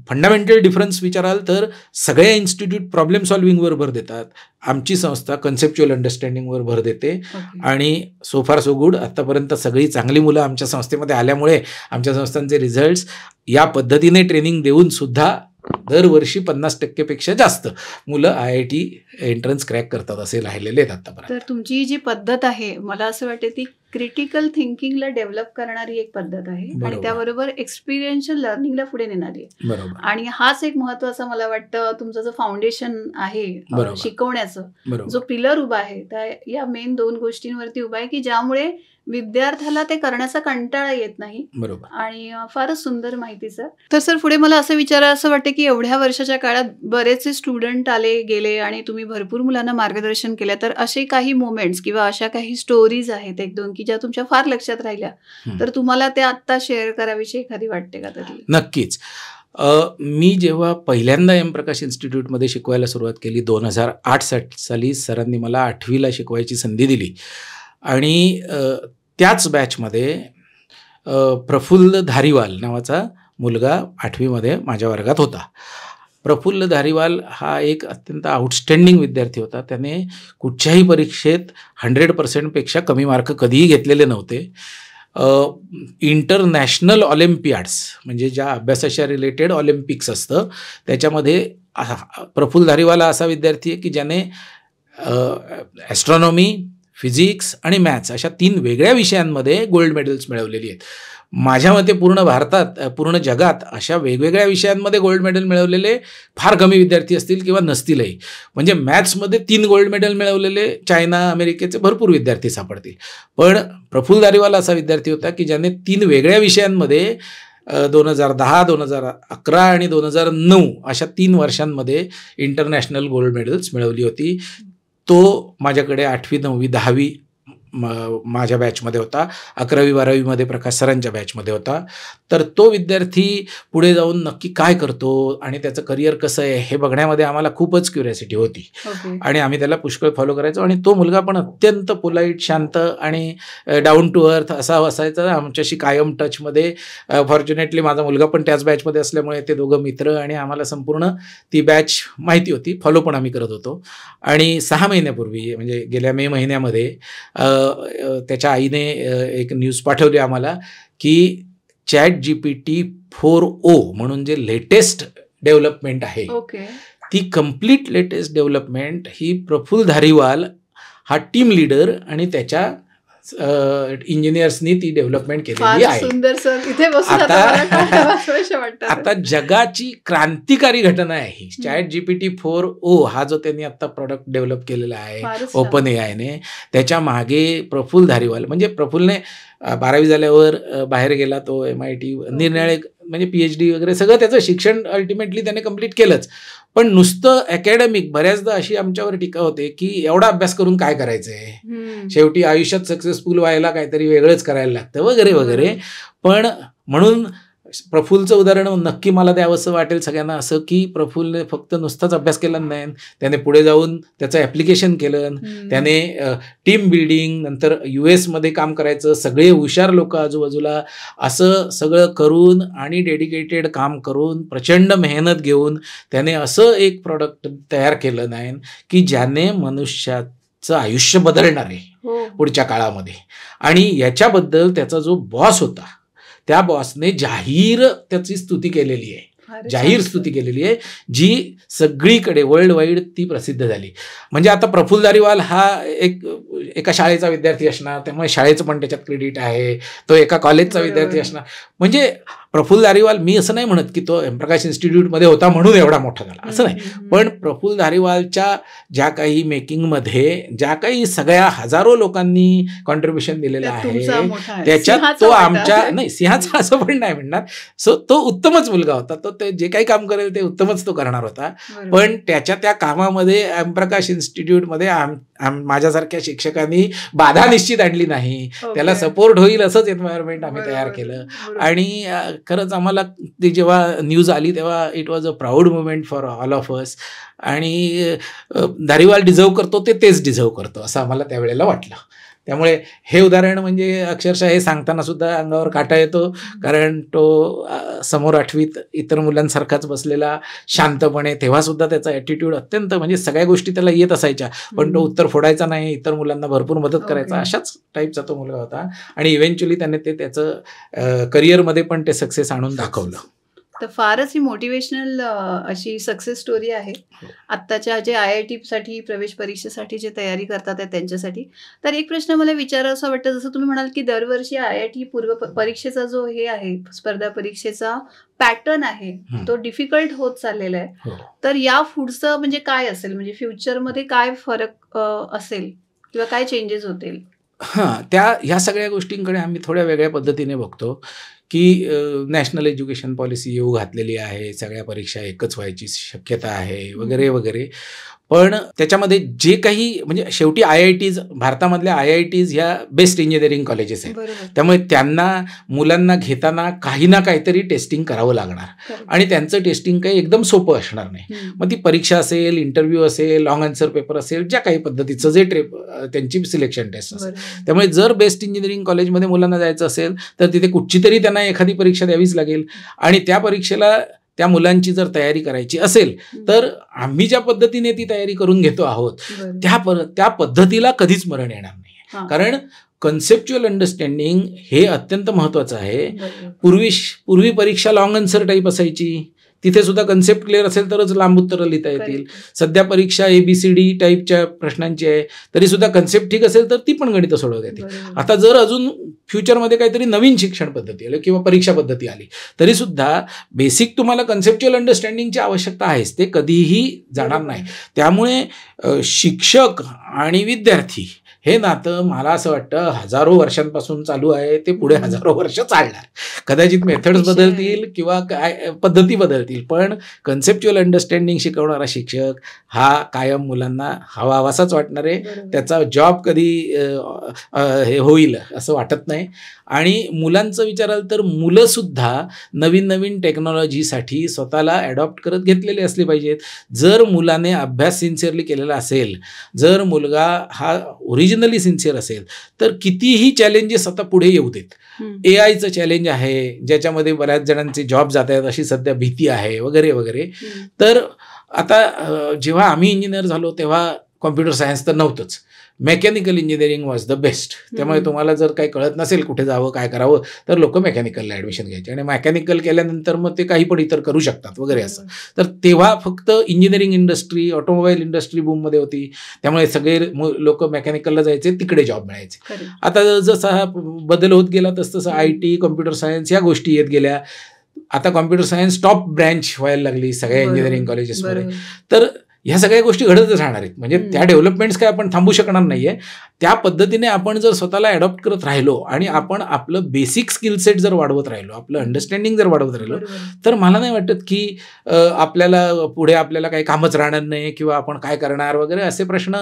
फंडामेंटल डिफरन्स विचाराल तर सगळे इन्स्टिट्यूट प्रॉब्लेम सॉल्व्हिंगवर भर देतात, आमची संस्था कन्सेप्च्युअल अंडरस्टँडिंगवर भर देते. आणि सो फार सो गुड. आतापर्यंत सगळी चांगली मुलं आमच्या संस्थेमध्ये आल्यामुळे आमच्या संस्थांचे रिझल्ट्स या पद्धतीने ट्रेनिंग देऊन सुद्धा दरवर्षी 50% पेक्षा जास्त मुलं IIT एंट्रन्स क्रॅक करतात असे राहिलेले आहेत आतापर्यंत. तर तुमची जी पद्धत आहे मला असं वाटते ती क्रिटिकल थिंकिंगला डेव्हलप करणारी एक पद्धत आहे आणि त्याबरोबर एक्सपिरियन्शियल लर्निंगला पुढे नेणारी आहे. बरोबर. आणि हाच एक महत्त्वाचा मला वाटतं तुमचं जो फाउंडेशन आहे शिकवण्याचं, जो पिलर उभा आहे त्या या मेन 2 गोष्टींवरती उभा आहे की ज्यामुळे विद्यार्थ्याला ते करण्याचा कंटाळा येत नाही. बरोबर. आणि फारच सुंदर माहिती सर. तर सर पुढे मला असं विचारायला असं वाटतं की एवढ्या वर्षाच्या काळात बरेचसे स्टुडंट आले गेले आणि तुम्ही भरपूर मुलांना मार्गदर्शन केलं, तर असे काही मोमेंट्स किंवा अशा काही स्टोरीज आहेत 1-2 की ज्या तुमच्या फार लक्षात राहिल्या, तर तुम्हाला त्या आत्ता शेअर कराविषयी एखादी वाटते का? तरी नक्कीच. मी जेव्हा पहिल्यांदा M प्रकाश इन्स्टिट्यूटमध्ये शिकवायला सुरुवात केली 2008 साली सरांनी मला 8वीला शिकवायची संधी दिली आणि त्याच बॅचमध्ये प्रफुल्ल धारीवाल नावाचा मुलगा 8वीमध्ये माझ्या वर्गात होता. प्रफुल्ल धारीवाल हा एक अत्यंत आउटस्टँडिंग विद्यार्थी होता. त्याने कुठच्याही परीक्षेत 100% पेक्षा कमी मार्क कधीही घेतलेले नव्हते. इंटरनॅशनल ऑलिम्पियाड्स म्हणजे ज्या अभ्यासाच्या रिलेटेड ऑलिम्पिक्स असतं त्याच्यामध्ये प्रफुल्ल धारीवाल असा विद्यार्थी आहे की ज्याने ॲस्ट्रॉनॉमी, फिजिक्स आणि मॅथ्स अशा 3 वेगळ्या विषयांमध्ये गोल्ड मेडल्स मिळवलेली आहेत. माझ्या मते पूर्ण भारतात, पूर्ण जगात अशा वेगवेगळ्या विषयांमध्ये गोल्ड मेडल मिळवलेले फार कमी विद्यार्थी असतील किंवा नसतीलही. म्हणजे मॅथ्समध्ये 3 गोल्ड मेडल मिळवलेले चायना, अमेरिकेचे भरपूर विद्यार्थी सापडतील. पण प्रफुल्ल धारीवाल असा विद्यार्थी होता की ज्याने 3 वेगळ्या विषयांमध्ये 2010, 2011 आणि 2009 अशा 3 वर्षांमध्ये इंटरनॅशनल गोल्ड मेडल्स मिळवली होती. तो माझ्याकडे 8वी, 9वी, 10वी माझ्या बॅचमध्ये होता. 11वी, 12वीमध्ये प्रकाश सरांच्या बॅचमध्ये होता. तर तो विद्यार्थी पुढे जाऊन नक्की काय करतो आणि त्याचं करिअर कसं आहे हे बघण्यामध्ये आम्हाला खूपच क्युरिओसिटी होती. आणि आम्ही त्याला पुष्कळ फॉलो करायचो. आणि तो मुलगा पण अत्यंत पोलाईट, शांत आणि डाऊन टू अर्थ असा असायचा. आमच्याशी कायम टचमध्ये. फॉर्च्युनेटली माझा मुलगा पण त्याच बॅचमध्ये असल्यामुळे ते दोघं मित्र आणि आम्हाला संपूर्ण ती बॅच माहिती होती. फॉलो पण आम्ही करत होतो. आणि 6 महिन्यापूर्वी म्हणजे गेल्या मे महिन्यामध्ये त्याच्या आईने एक न्यूज पाठवली आम्हाला की ChatGPT 4o म्हणून जे लेटेस्ट डेव्हलपमेंट आहे, ती कम्प्लीट लेटेस्ट डेव्हलपमेंट ही प्रफुल्ल धारीवाल हा टीम लीडर आणि त्याच्या इंजिनियर्सनी ती डेव्हलपमेंट केलेली आहे. आता जगाची क्रांतिकारी घटना आहे ही. ChatGPT 4o हा जो त्यांनी आता प्रॉडक्ट डेव्हलप केलेला आहे ओपन AIने, त्याच्या मागे प्रफुल्ल धारीवाल, म्हणजे प्रफुल्लने 12वी झाल्यावर बाहेर गेला तो MIT, निरनिराळे म्हणजे PhD वगैरे सगळं त्याचं शिक्षण अल्टिमेटली त्याने कंप्लीट केलंच. पण नुसतं अकॅडमिक, बऱ्याचदा अशी आमच्यावर टीका होते की एवढा अभ्यास करून काय करायचंय, शेवटी आयुष्यात सक्सेसफुल व्हायला काहीतरी वेगळंच करायला लागतं वगैरे वगैरे. पण म्हणून प्रफुल्लचं उदाहरण नक्की मला द्यावंसं वाटेल सगळ्यांना असं की प्रफुल्लने फक्त नुसताच अभ्यास केला नाही, त्याने पुढे जाऊन त्याचं ॲप्लिकेशन केलं. त्याने टीम बिल्डिंग, नंतर US काम करायचं, सगळे हुशार लोक आजूबाजूला, असं सगळं करून आणि डेडिकेटेड काम करून प्रचंड मेहनत घेऊन त्याने असं एक प्रॉडक्ट तयार केलं नाही की ज्याने मनुष्याचं आयुष्य बदलणार आहे पुढच्या काळामध्ये. आणि याच्याबद्दल त्याचा जो बॉस होता त्या बॉसने जाहीर त्याची स्तुती केलेली आहे, जाहीर स्तुती केलेली आहे, जी सगळीकडे वर्ल्ड वाईड ती प्रसिद्ध झाली. म्हणजे आता प्रफुल्ल धारीवाल हा एका शाळेचा विद्यार्थी असणार, त्यामुळे शाळेचं पण त्याच्यात क्रेडिट आहे. तो एका कॉलेजचा विद्यार्थी असणार. म्हणजे प्रफुल्ल धारीवाल, मी असं नाही म्हणत की तो प्रकाश इन्स्टिट्यूटमध्ये होता म्हणून एवढा मोठा झाला, असं नाही. पण प्रफुल्ल धारीवालच्या ज्या काही मेकिंगमध्ये ज्या काही सगळ्या हजारो लोकांनी कॉन्ट्रीब्युशन दिलेलं आहे त्याच्यात तो आमच्या, नाही सिंहाचा असं पण नाही म्हणणार, सो तो उत्तमच मुलगा होता. तो ते जे काही काम करेल ते उत्तमच तो करणार होता. पण त्याच्या त्या कामामध्ये प्रकाश इन्स्टिट्यूटमध्ये माझ्यासारख्या शिक्षकांनी बाधा निश्चित आणली नाही. त्याला सपोर्ट होईल असंच एन्व्हायरमेंट आम्ही तयार केलं. आणि खरंच आम्हाला ती जेव्हा न्यूज आली तेव्हा it was a proud moment for all of us. आणि धारीवाल डिझर्व करतो तेच डिझर्व करतो असं आम्हाला त्यावेळेला वाटलं. त्यामुळे हे उदाहरण म्हणजे अक्षरशः हे सांगताना सुद्धा अंगावर काटा येतो, कारण तो समोर 8वीत इतर मुलांसारखाच बसलेला शांतपणे, तेव्हा सुद्धा त्याचा ॲटिट्यूड अत्यंत, म्हणजे सगळ्या गोष्टी त्याला येत असायच्या पण तो उत्तर फोडायचा नाही, इतर मुलांना भरपूर मदत करायचा, अशाच टाईपचा तो मुलगा होता. आणि इव्हेंच्युअली त्याने ते त्याचं करिअरमध्ये पण ते सक्सेस आणून दाखवलं. तर फारच ही मोटिवेशनल अशी सक्सेस स्टोरी आहे आत्ताच्या जे IIT साठी प्रवेश परीक्षेसाठी जे तयारी करतात आहे त्यांच्यासाठी. तर एक प्रश्न मला विचारावंसा वाटतं, जसं तुम्ही म्हणाल की दरवर्षी IIT पूर्व परीक्षेचा जो हे आहे, स्पर्धा परीक्षेचा पॅटर्न आहे तो डिफिकल्ट होत चाललेला आहे. तर या पुढचं म्हणजे काय असेल, म्हणजे फ्युचरमध्ये काय फरक असेल किंवा काय चेंजेस होतील? ह्या सगळ्या गोष्टींकडे आम्ही थोड्या वेगळ्या पद्धतीने बघतो की नॅशनल एज्युकेशन पॉलिसी येऊ घातलेली आहे, सगळ्या परीक्षा एकच व्हायची शक्यता आहे वगैरे वगैरे. पण त्याच्यामध्ये जे काही, म्हणजे शेवटी IITs, भारतामधल्या IITs ह्या बेस्ट इंजिनिअरिंग कॉलेजेस आहेत, त्यामुळे त्यांना मुलांना घेताना काही ना काहीतरी टेस्टिंग करावं लागणार. आणि त्यांचं टेस्टिंग काही एकदम सोपं असणार नाही. मग ती परीक्षा असेल, इंटरव्ह्यू असेल, लॉंग आन्सर पेपर असेल, ज्या काही पद्धतीचं जे त्यांची सिलेक्शन टेस्ट असेल. त्यामुळे जर बेस्ट इंजिनिअरिंग कॉलेजमध्ये मुलांना जायचं असेल तर तिथे कुठची तरी त्यांना एखादी परीक्षा द्यावीच लागेल. आणि त्या परीक्षेला त्या मुलांची जर तयारी करायची असेल तर आम्ही ज्या पद्धतीने ती तयारी करून घेतो आहोत त्या पद्धतीला कधीच मरण येणार नाही. कारण कन्सेप्च्युअल अंडरस्टँडिंग हे अत्यंत महत्त्वाचं आहे. पूर्वी परीक्षा लॉंग आन्सर टाईप असायची, तिथे सुद्धा कन्सेप्ट क्लिअर असेल तरच लांब उत्तरं लिहिता येतील. सध्या परीक्षा ABCD टाईपच्या प्रश्नांची आहे, तरी सुद्धा कन्सेप्ट ठीक असेल तर ती पण गणितं सोडवता येतील. आता जर अजून फ्युचरमध्ये काहीतरी नवीन शिक्षण पद्धती आली किंवा परीक्षा पद्धती आली तरी सुद्धा बेसिक तुम्हाला कन्सेप्च्युअल अंडरस्टँडिंगची आवश्यकता आहेच, ते कधीही जाणार नाही. त्यामुळे शिक्षक आणि विद्यार्थी हे नातं मला असं वाटतं हजारो वर्षांपासून चालू आहे, ते पुढे हजारो वर्ष चालणार. कदाचित मेथड्स बदलतील किंवा काय पद्धती बदलतील, पण कन्सेप्च्युअल अंडरस्टँडिंग शिकवणारा शिक्षक हा कायम मुलांना हवासाच वाटणार आहे. त्याचा जॉब कधी हे होईल असं वाटत नाही. आणि मुलांचं विचाराल तर मुलंसुद्धा नवीन नवीन टेक्नॉलॉजीसाठी स्वतःला ॲडॉप्ट करत घेतलेले असले पाहिजेत. जर मुलाने अभ्यास सिन्सिअरली केलेला असेल, जर मुलगा हा ओरिजिनली सिन्सिअर असेल, तर कितीही चॅलेंजेस आता पुढे येऊ देत. AIचं चॅलेंज आहे ज्याच्यामध्ये बऱ्याच जणांचे जॉब जात आहेत अशी सध्या भीती आहे वगैरे वगैरे. तर आता जेव्हा आम्ही इंजिनियर झालो तेव्हा कॉम्प्युटर सायन्स तर नव्हतंच. Mechanical engineering was the best. त्यामुळे तुम्हाला जर काही कळत नसेल कुठे जावं काय करावं तर लोक मेकॅनिकलला ॲडमिशन घ्यायचे आणि मेकॅनिकल केल्यानंतर मग ते काही पण इतर करू शकतात वगैरे असं. तर तेव्हा फक्त इंजिनिअरिंग इंडस्ट्री, ऑटोमोबाईल इंडस्ट्री बूममध्ये होती, त्यामुळे सगळे लोक मेकॅनिकलला जायचे, तिकडे जॉब मिळायचे. आता जसा हा बदल होत गेला तसं IT, कॉम्प्युटर सायन्स या गोष्टी येत गेल्या. आता कॉम्प्युटर सायन्स टॉप ब्रँच व्हायला लागली सगळ्या इंजिनिअरिंग कॉलेजेसमध्ये. तर ह्या सगळ्या गोष्टी घडतच राहणार आहेत. म्हणजे त्या डेव्हलपमेंट्स काय आपण थांबू शकणार नाहीये. त्या पद्धतीने आपण जर स्वतःला अडॉप्ट करत राहिलो आणि आपण आपलं बेसिक स्किल सेट जर वाढवत राहिलो, आपलं अंडरस्टँडिंग जर वाढवत राहिलो, तर मला नाही वाटत की आपल्याला पुढे आपल्याला काही कामच राहणार नाही किंवा आपण काय करणार वगैरे असे प्रश्न.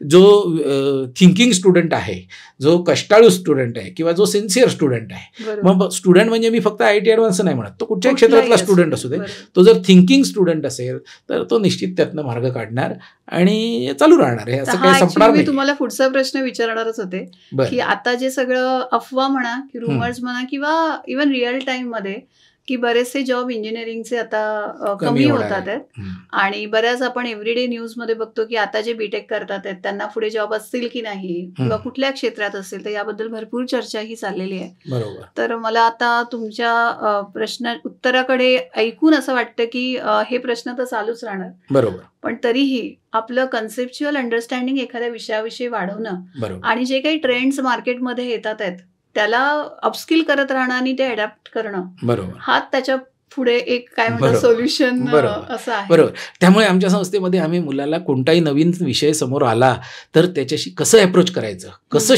जो थिंकिंग स्टुडंट आहे, जो कष्टाळू स्टुडंट आहे किंवा जो सिन्सिअर स्टुडंट आहे, मग स्टुडंट म्हणजे मी फक्त IT ॲडव्हान्स नाही म्हणत, तो कुठच्याही क्षेत्रातला स्टुडंट असू दे, तो जर थिंकिंग स्टुडंट असेल तर तो निश्चित त्यातनं मार्ग काढणार आणि चालू राहणार आहे. असं काही संपणार नाही. मी तुम्हाला पुढचा प्रश्न विचारणारच होते की आता जे सगळं अफवा म्हणा की रुमर्स म्हणा किंवा इव्हन रिअल टाइम मध्ये की बरेचसे जॉब इंजिनिअरिंगचे आता कमी होतात आहेत आणि बऱ्याच आपण एव्हरीडे न्यूजमध्ये बघतो की आता जे बीटेक करतात आहेत त्यांना पुढे जॉब असतील की नाही किंवा कुठल्या क्षेत्रात असतील, तर याबद्दल भरपूर चर्चा ही चाललेली आहे. बरोबर. तर मला आता तुमच्या प्रश्न उत्तराकडे ऐकून असं वाटतं की हे प्रश्न तर चालूच राहणार. बरोबर. पण तरीही आपलं कन्सेप्च्युअल अंडरस्टँडिंग एखाद्या विषयाविषयी वाढवणं आणि जे काही ट्रेंड्स मार्केटमध्ये येतात आहेत त्याला अपस्किल करत राहणं आणि ते अडॅप्ट करणं, बरोबर, हा त्याच्या पुढे एक काय म्हणतात सोल्युशन असं आहे. बरोबर. त्यामुळे आमच्या संस्थेमध्ये आम्ही मुलाला कोणताही नवीन विषय समोर आला तर त्याच्याशी कसं अप्रोच करायचं, कसं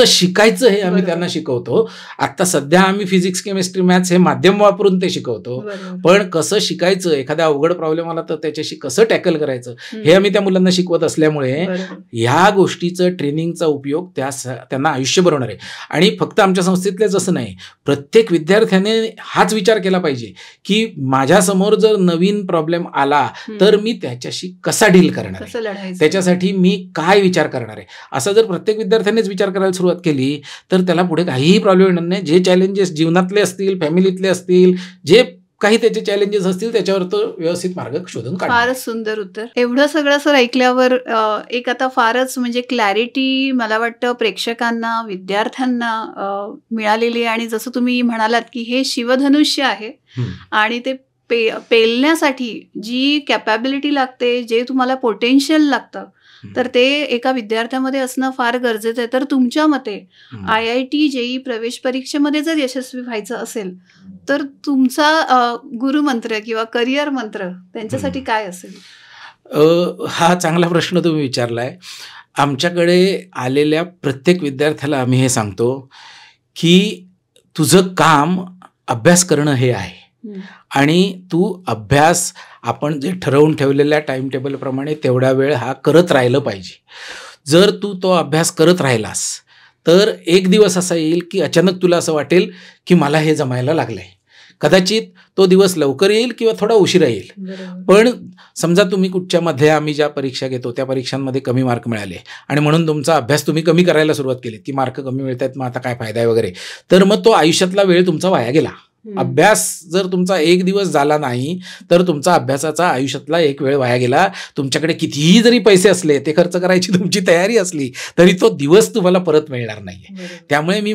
शिकायचं हे आम्ही त्यांना शिकवतो. आता सध्या आम्ही फिजिक्स, केमिस्ट्री, मॅथ्स हे माध्यम वापरून ते शिकवतो, पण कसं शिकायचं, एखादा अवघड प्रॉब्लेम आला तर त्याच्याशी कसं टॅकल करायचं हे आम्ही त्या मुलांना शिकवत असल्यामुळे ह्या गोष्टीचं ट्रेनिंगचा उपयोग त्यांना आयुष्यभर होणार आहे. आणि फक्त आमच्या संस्थेतलेच असं नाही, प्रत्येक विद्यार्थ्याने हाच विचार केला पाहिजे की माझ्या समोर जर नवीन प्रॉब्लेम आला तर मी त्याच्याशी कसा डील करणार आहे, त्याच्यासाठी मी काय विचार करणार आहे. असा जर प्रत्येक विद्यार्थ्यानेच विचार करायला सुरुवात केली तर त्याला पुढे काहीही प्रॉब्लेम येणार नाही. जे चॅलेंजेस जीवनातले असतील, फॅमिलीतले असतील, जे काही त्याचे चॅलेंजेस असतील त्याच्यावर तो व्यवस्थित मार्ग शोधून काढतो. फारच सुंदर उत्तर. एवढं सगळं सर ऐकल्यावर एक आता फारच म्हणजे क्लॅरिटी मला वाटतं प्रेक्षकांना, विद्यार्थ्यांना मिळालेली आहे. आणि जसं तुम्ही म्हणालात की हे शिवधनुष्य आहे आणि ते पेलण्यासाठी जी कॅपॅबिलिटी लागते, जे तुम्हाला पोटेन्शियल लागतं, तर ते एका विद्यार्थ्यामध्ये असणं फार गरजेचं आहे. तर तुमच्या मते IIT JEE प्रवेश परीक्षेमध्ये जर यशस्वी व्हायचं असेल तर तुमचा गुरुमंत्र किंवा करिअर मंत्र त्यांच्यासाठी काय असेल? हा चांगला प्रश्न तुम्ही विचारलाय. आमच्याकडे आलेल्या प्रत्येक विद्यार्थ्याला आम्ही हे सांगतो की तुझं काम अभ्यास करणं हे आहे आणि तू अभ्यास आपण जे ठरवून ठेवलेल्या टाइम टेबलप्रमाणे तेवढा वेळ हा करत राहिलं पाहिजे. जर तू तो अभ्यास करत राहिलास तर एक दिवस असा येईल की अचानक तुला असं वाटेल की मला हे जमायला लागलंय. कदाचित तो दिवस लवकर येईल किंवा थोडा उशिरा येईल. पण समजा तुम्ही कुठच्यामध्ये आम्ही ज्या परीक्षा घेतो त्या परीक्षांमध्ये कमी मार्क मिळाले आणि म्हणून तुमचा अभ्यास तुम्ही कमी करायला सुरुवात केली की मार्क कमी मिळतात, मग आता काय फायदा आहे वगैरे, तर मग तो आयुष्यातला वेळ तुमचा वाया गेला. अभ्यास जर तुमचा एक दिवस झाला नाही तर तुमचा अभ्यासाचा आयुष्यातला एक वेळ वाया गेला. तुमच्याकडे कितीही जरी पैसे असले, ते खर्च करायची तुमची तयारी असली, तरी तो दिवस तुम्हाला परत मिळणार नाही. त्यामुळे आम्ही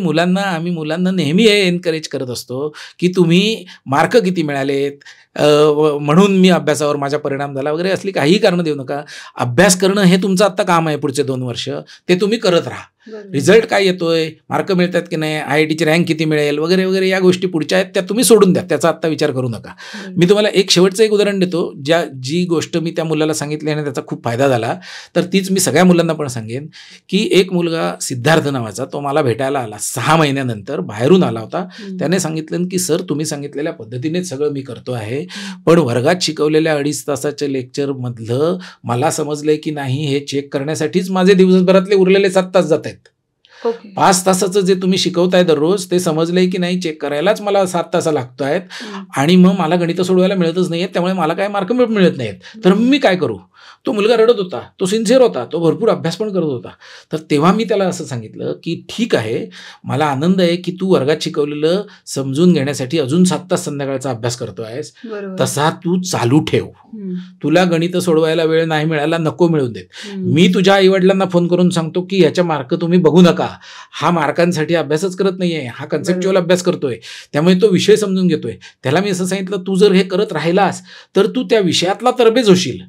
मुलांना नेहमी हे एनकरेज करत असतो की तुम्ही मार्क किती मिळालेत म्हणून मी अभ्यासावर माझा परिणाम झाला वगैरे असली काही कारणं देऊ नका. अभ्यास करणं हे तुमचं आत्ता काम आहे पुढचे 2 वर्ष, ते तुम्ही करत राहा. रिझल्ट काय येतोय, मार्क मिळतात की नाही, IITची रँक किती मिळेल वगैरे वगैरे या गोष्टी पुढच्या आहेत त्या तुम्ही सोडून द्या, त्याचा आत्ता विचार करू नका. मी तुम्हाला शेवटचं एक उदाहरण देतो. जी गोष्ट मी त्या मुलाला सांगितली आणि त्याचा खूप फायदा झाला, तर तीच मी सगळ्या मुलांना पण सांगेन की एक मुलगा सिद्धार्थ नावाचा, तो मला भेटायला आला 6 महिन्यानंतर, बाहेरून आला होता. त्याने सांगितलं की सर तुम्ही सांगितलेल्या पद्धतीनेच सगळं मी करतो आहे, पण वर्गात शिकवलेल्या 2.5 तासाच्या लेक्चरमधलं मला समजलंय की नाही हे चेक करण्यासाठीच माझे दिवसभरातले उरलेले 7 तास जात आहेत. 5 तासाचं जे तुम्ही शिकवताय दररोज ते समजलंय की नाही चेक करायलाच मला 7 तास लागतो आहेत, आणि मग मला गणित सोडवायला मिळतच नाहीये, त्यामुळे मला काय मार्क मिळत नाहीत, तर मी काय करू. तो मुलगा रडत होता, तो सिन्सिअर होता, तो भरपूर अभ्यास पण करत होता. तर तेव्हा मी त्याला असं सांगितलं की ठीक आहे, मला आनंद आहे की तू वर्गात शिकवलेलं समजून घेण्यासाठी अजून 7 तास संध्याकाळचा अभ्यास करतो आहेस, तसा तू चालू ठेव. तुला गणित सोडवायला वेळ नाही मिळाला, नको मिळून देत. मी तुझ्या आईवडिलांना फोन करून सांगतो की ह्याच्या मार्क तुम्ही बघू नका, हा मार्कांसाठी अभ्यासच करत नाहीये, हा कन्सेप्च्युअल अभ्यास करतोय, त्यामुळे तो विषय समजून घेतोय. त्याला मी असं सांगितलं, तू जर हे करत राहिलास तर तू त्या विषयातला तरबेज होशील.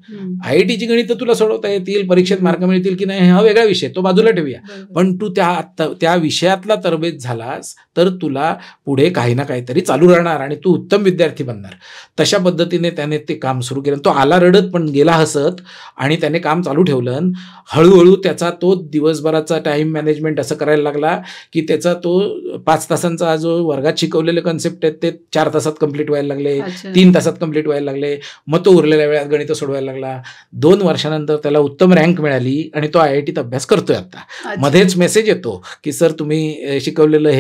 IITची गणित तुला सोडवता येतील, परीक्षेत मार्क मिळतील की नाही हा वेगळा विषय, तो बाजूला ठेवूया, पण तू त्या विषयातला तरबेज झालास तर तुला पुढे काही ना काहीतरी चालू राहणार आणि तू उत्तम विद्यार्थी बनणार. तशा पद्धतीने त्याने ते काम सुरू केलं. तो आला रडत पण गेला हसत, आणि त्याने काम चालू ठेवलं. हळूहळू त्याचा तो दिवसभराचा टाइम मॅनेजमेंट असं करायला लागला की त्याचा तो 5 तासांचा जो वर्गात शिकवलेले कन्सेप्ट आहेत ते 4 तासात कंप्लीट व्हायला लागले, 3 तासात कंप्लीट व्हायला लागले. मग तो उरलेल्या वेळात गणित सोडवायला लागला. 2 वर्षानंतर त्याला उत्तम रँक मिळाली आणि तो IITत अभ्यास करतोय आता. मध्येच मेसेज येतो की सर तुम्ही शिकवलेलं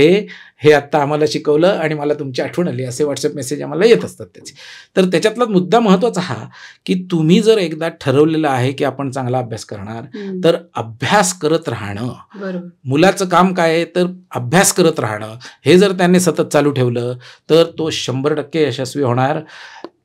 हे आत्ता आम्हाला शिकवलं आणि मला तुमची आठवण आली, असे व्हॉट्सअप मेसेज आम्हाला येत असतात त्याचे. तर त्याच्यातला मुद्दा महत्त्वाचा हा की तुम्ही जर एकदा ठरवलेलं आहे की आपण चांगला अभ्यास करणार, तर अभ्यास करत राहणं. मुलाचं काम काय आहे तर अभ्यास करत राहणं. हे जर त्याने सतत चालू ठेवलं तर तो 100% यशस्वी होणार.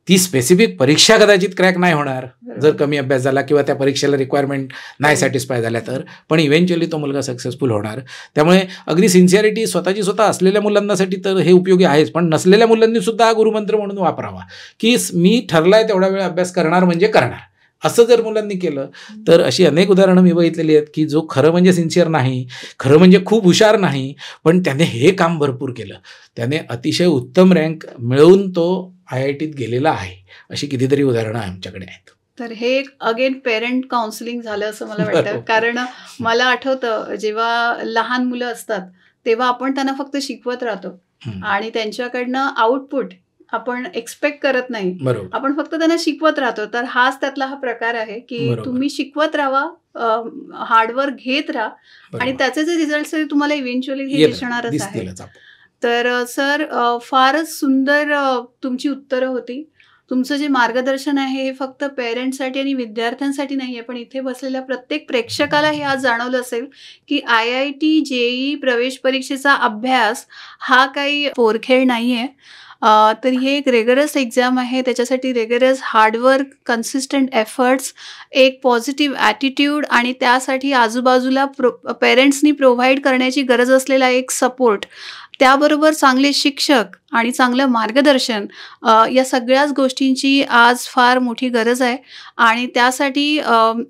ती स्पेसिफिक परीक्षा कदाचित क्रॅक नाही होणार जर कमी अभ्यास झाला किंवा त्या परीक्षेला रिक्वायरमेंट नाही सॅटिस्फाय झाल्या तर, पण इव्हेंच्युअली तो मुलगा सक्सेसफुल होणार. त्यामुळे अगदी सिन्सिअरिटी स्वतः असलेल्या मुलांसाठी तर हे उपयोगी आहेच, पण नसलेल्या मुलांनी सुद्धा हा गुरुमंत्र म्हणून वापरावा की मी ठरलाय तेवढा वेळ अभ्यास करणार म्हणजे करणार. असं जर मुलांनी केलं तर अशी अनेक उदाहरणं मी बघितलेली आहेत की जो खरं म्हणजे सिन्सिअर नाही, खरं म्हणजे खूप हुशार नाही, पण त्याने हे काम भरपूर केलं, त्याने अतिशय उत्तम रँक मिळवून तो IITत गेलेला आहे. अशी कितीतरी उदाहरणं आमच्याकडे आहेत. तर हे अगेन पेरेंट काउन्सिलिंग झालं असं मला वाटतं. कारण मला आठवतं जेव्हा लहान मुलं असतात तेव्हा आपण त्यांना फक्त शिकवत राहतो आणि त्यांच्याकडनं आउटपुट आपण एक्सपेक्ट करत नाही, आपण फक्त त्यांना शिकवत राहतो. तर हाच त्यातला हा प्रकार आहे की तुम्ही शिकवत राहा, हार्डवर्क घेत राहा आणि त्याचे जे रिझल्ट तुम्हाला इव्हेंच्युअली हे दिसणारच आहे. तर सर फारच सुंदर तुमची उत्तरं होती. तुमचं जे मार्गदर्शन आहे हे फक्त पेरेंट्ससाठी आणि विद्यार्थ्यांसाठी नाही आहे, पण इथे बसलेल्या प्रत्येक प्रेक्षकाला हे आज जाणवलं असेल की IIT JEE प्रवेश परीक्षेचा अभ्यास हा काही पोरखेळ नाही आहे. तर हे एक रेगरस एक्झाम आहे, त्याच्यासाठी रेगरस हार्डवर्क, कन्सिस्टंट एफर्ट्स, एक पॉझिटिव्ह ॲटिट्यूड आणि त्यासाठी आजूबाजूला पेरेंट्सनी प्रोव्हाइड करण्याची गरज असलेला एक सपोर्ट, त्याबरोबर चांगले शिक्षक आणि चांगलं मार्गदर्शन, या सगळ्याच गोष्टींची आज फार मोठी गरज आहे. आणि त्यासाठी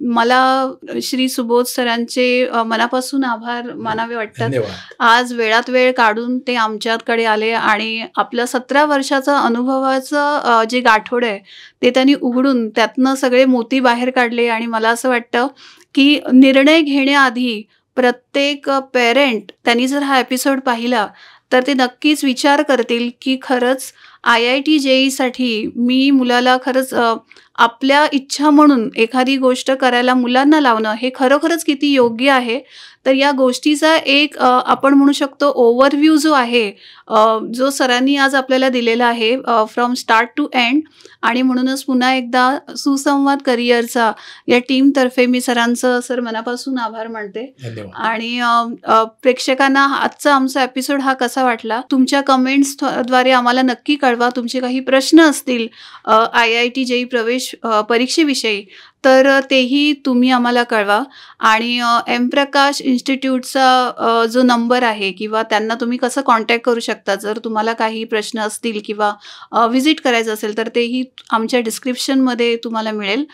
मला श्री सुबोध सरांचे मनापासून आभार मानावे वाटतात. आज वेळात वेळ काढून ते आमच्याकडे आले आणि आपलं 17 वर्षाचं अनुभवाचं जे गाठोड आहे ते त्यांनी उघडून त्यातनं सगळे मोती बाहेर काढले. आणि मला असं वाटतं की निर्णय घेण्याआधी प्रत्येक पेरेंट त्यांनी जर हा एपिसोड पाहिला तर ते नक्कीच विचार करतील की खरंच IIT JEEसाठी मी मुलाला खरंच आपल्या इच्छा म्हणून एखादी गोष्ट करायला मुलांना लावणं हे खरोखरच किती योग्य आहे. तर या गोष्टीचा एक आपण म्हणू शकतो ओव्हरव्ह्यू जो आहे, जो सरांनी आज आपल्याला दिलेला आहे फ्रॉम स्टार्ट टू एंड. आणि म्हणूनच पुन्हा एकदा सुसंवाद करिअरचा या टीमतर्फे मी सर मनापासून आभार मानते. धन्यवाद. आणि प्रेक्षकांना आजचा आमचा एपिसोड हा कसा वाटला, तुमच्या कमेंट्सद्वारे आम्हाला नक्की कळवा. तुमचे काही प्रश्न असतील IIT JEE प्रवेश परीक्षेविषयी, तर तेही तुम्ही आम्हाला कळवा. आणि एम प्रकाश इन्स्टिट्यूटचा जो नंबर आहे किंवा त्यांना तुम्ही कसं कॉन्टॅक्ट करू शकता, जर तुम्हाला काही प्रश्न असतील किंवा व्हिजिट करायचं असेल, तर तेही आमच्या डिस्क्रिप्शनमध्ये तुम्हाला मिळेल.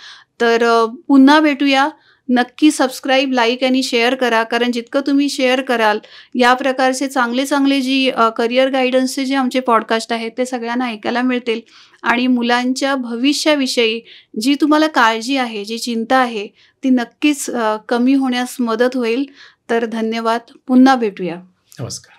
तर पुन्हा भेटूया. नक्की सबस्क्राईब, लाईक आणि शेअर करा, कारण जितकं तुम्ही शेअर कराल या प्रकारचे चांगले चांगले जी करिअर गायडन्सचे जे आमचे पॉडकास्ट आहेत ते सगळ्यांना ऐकायला मिळतील. आणि मुलांच्या भविष्याविषयी जी तुम्हाला काळजी आहे, जी चिंता आहे, ती नक्कीच कमी होण्यास मदत होईल. तर धन्यवाद. पुन्हा भेटूया. नमस्कार.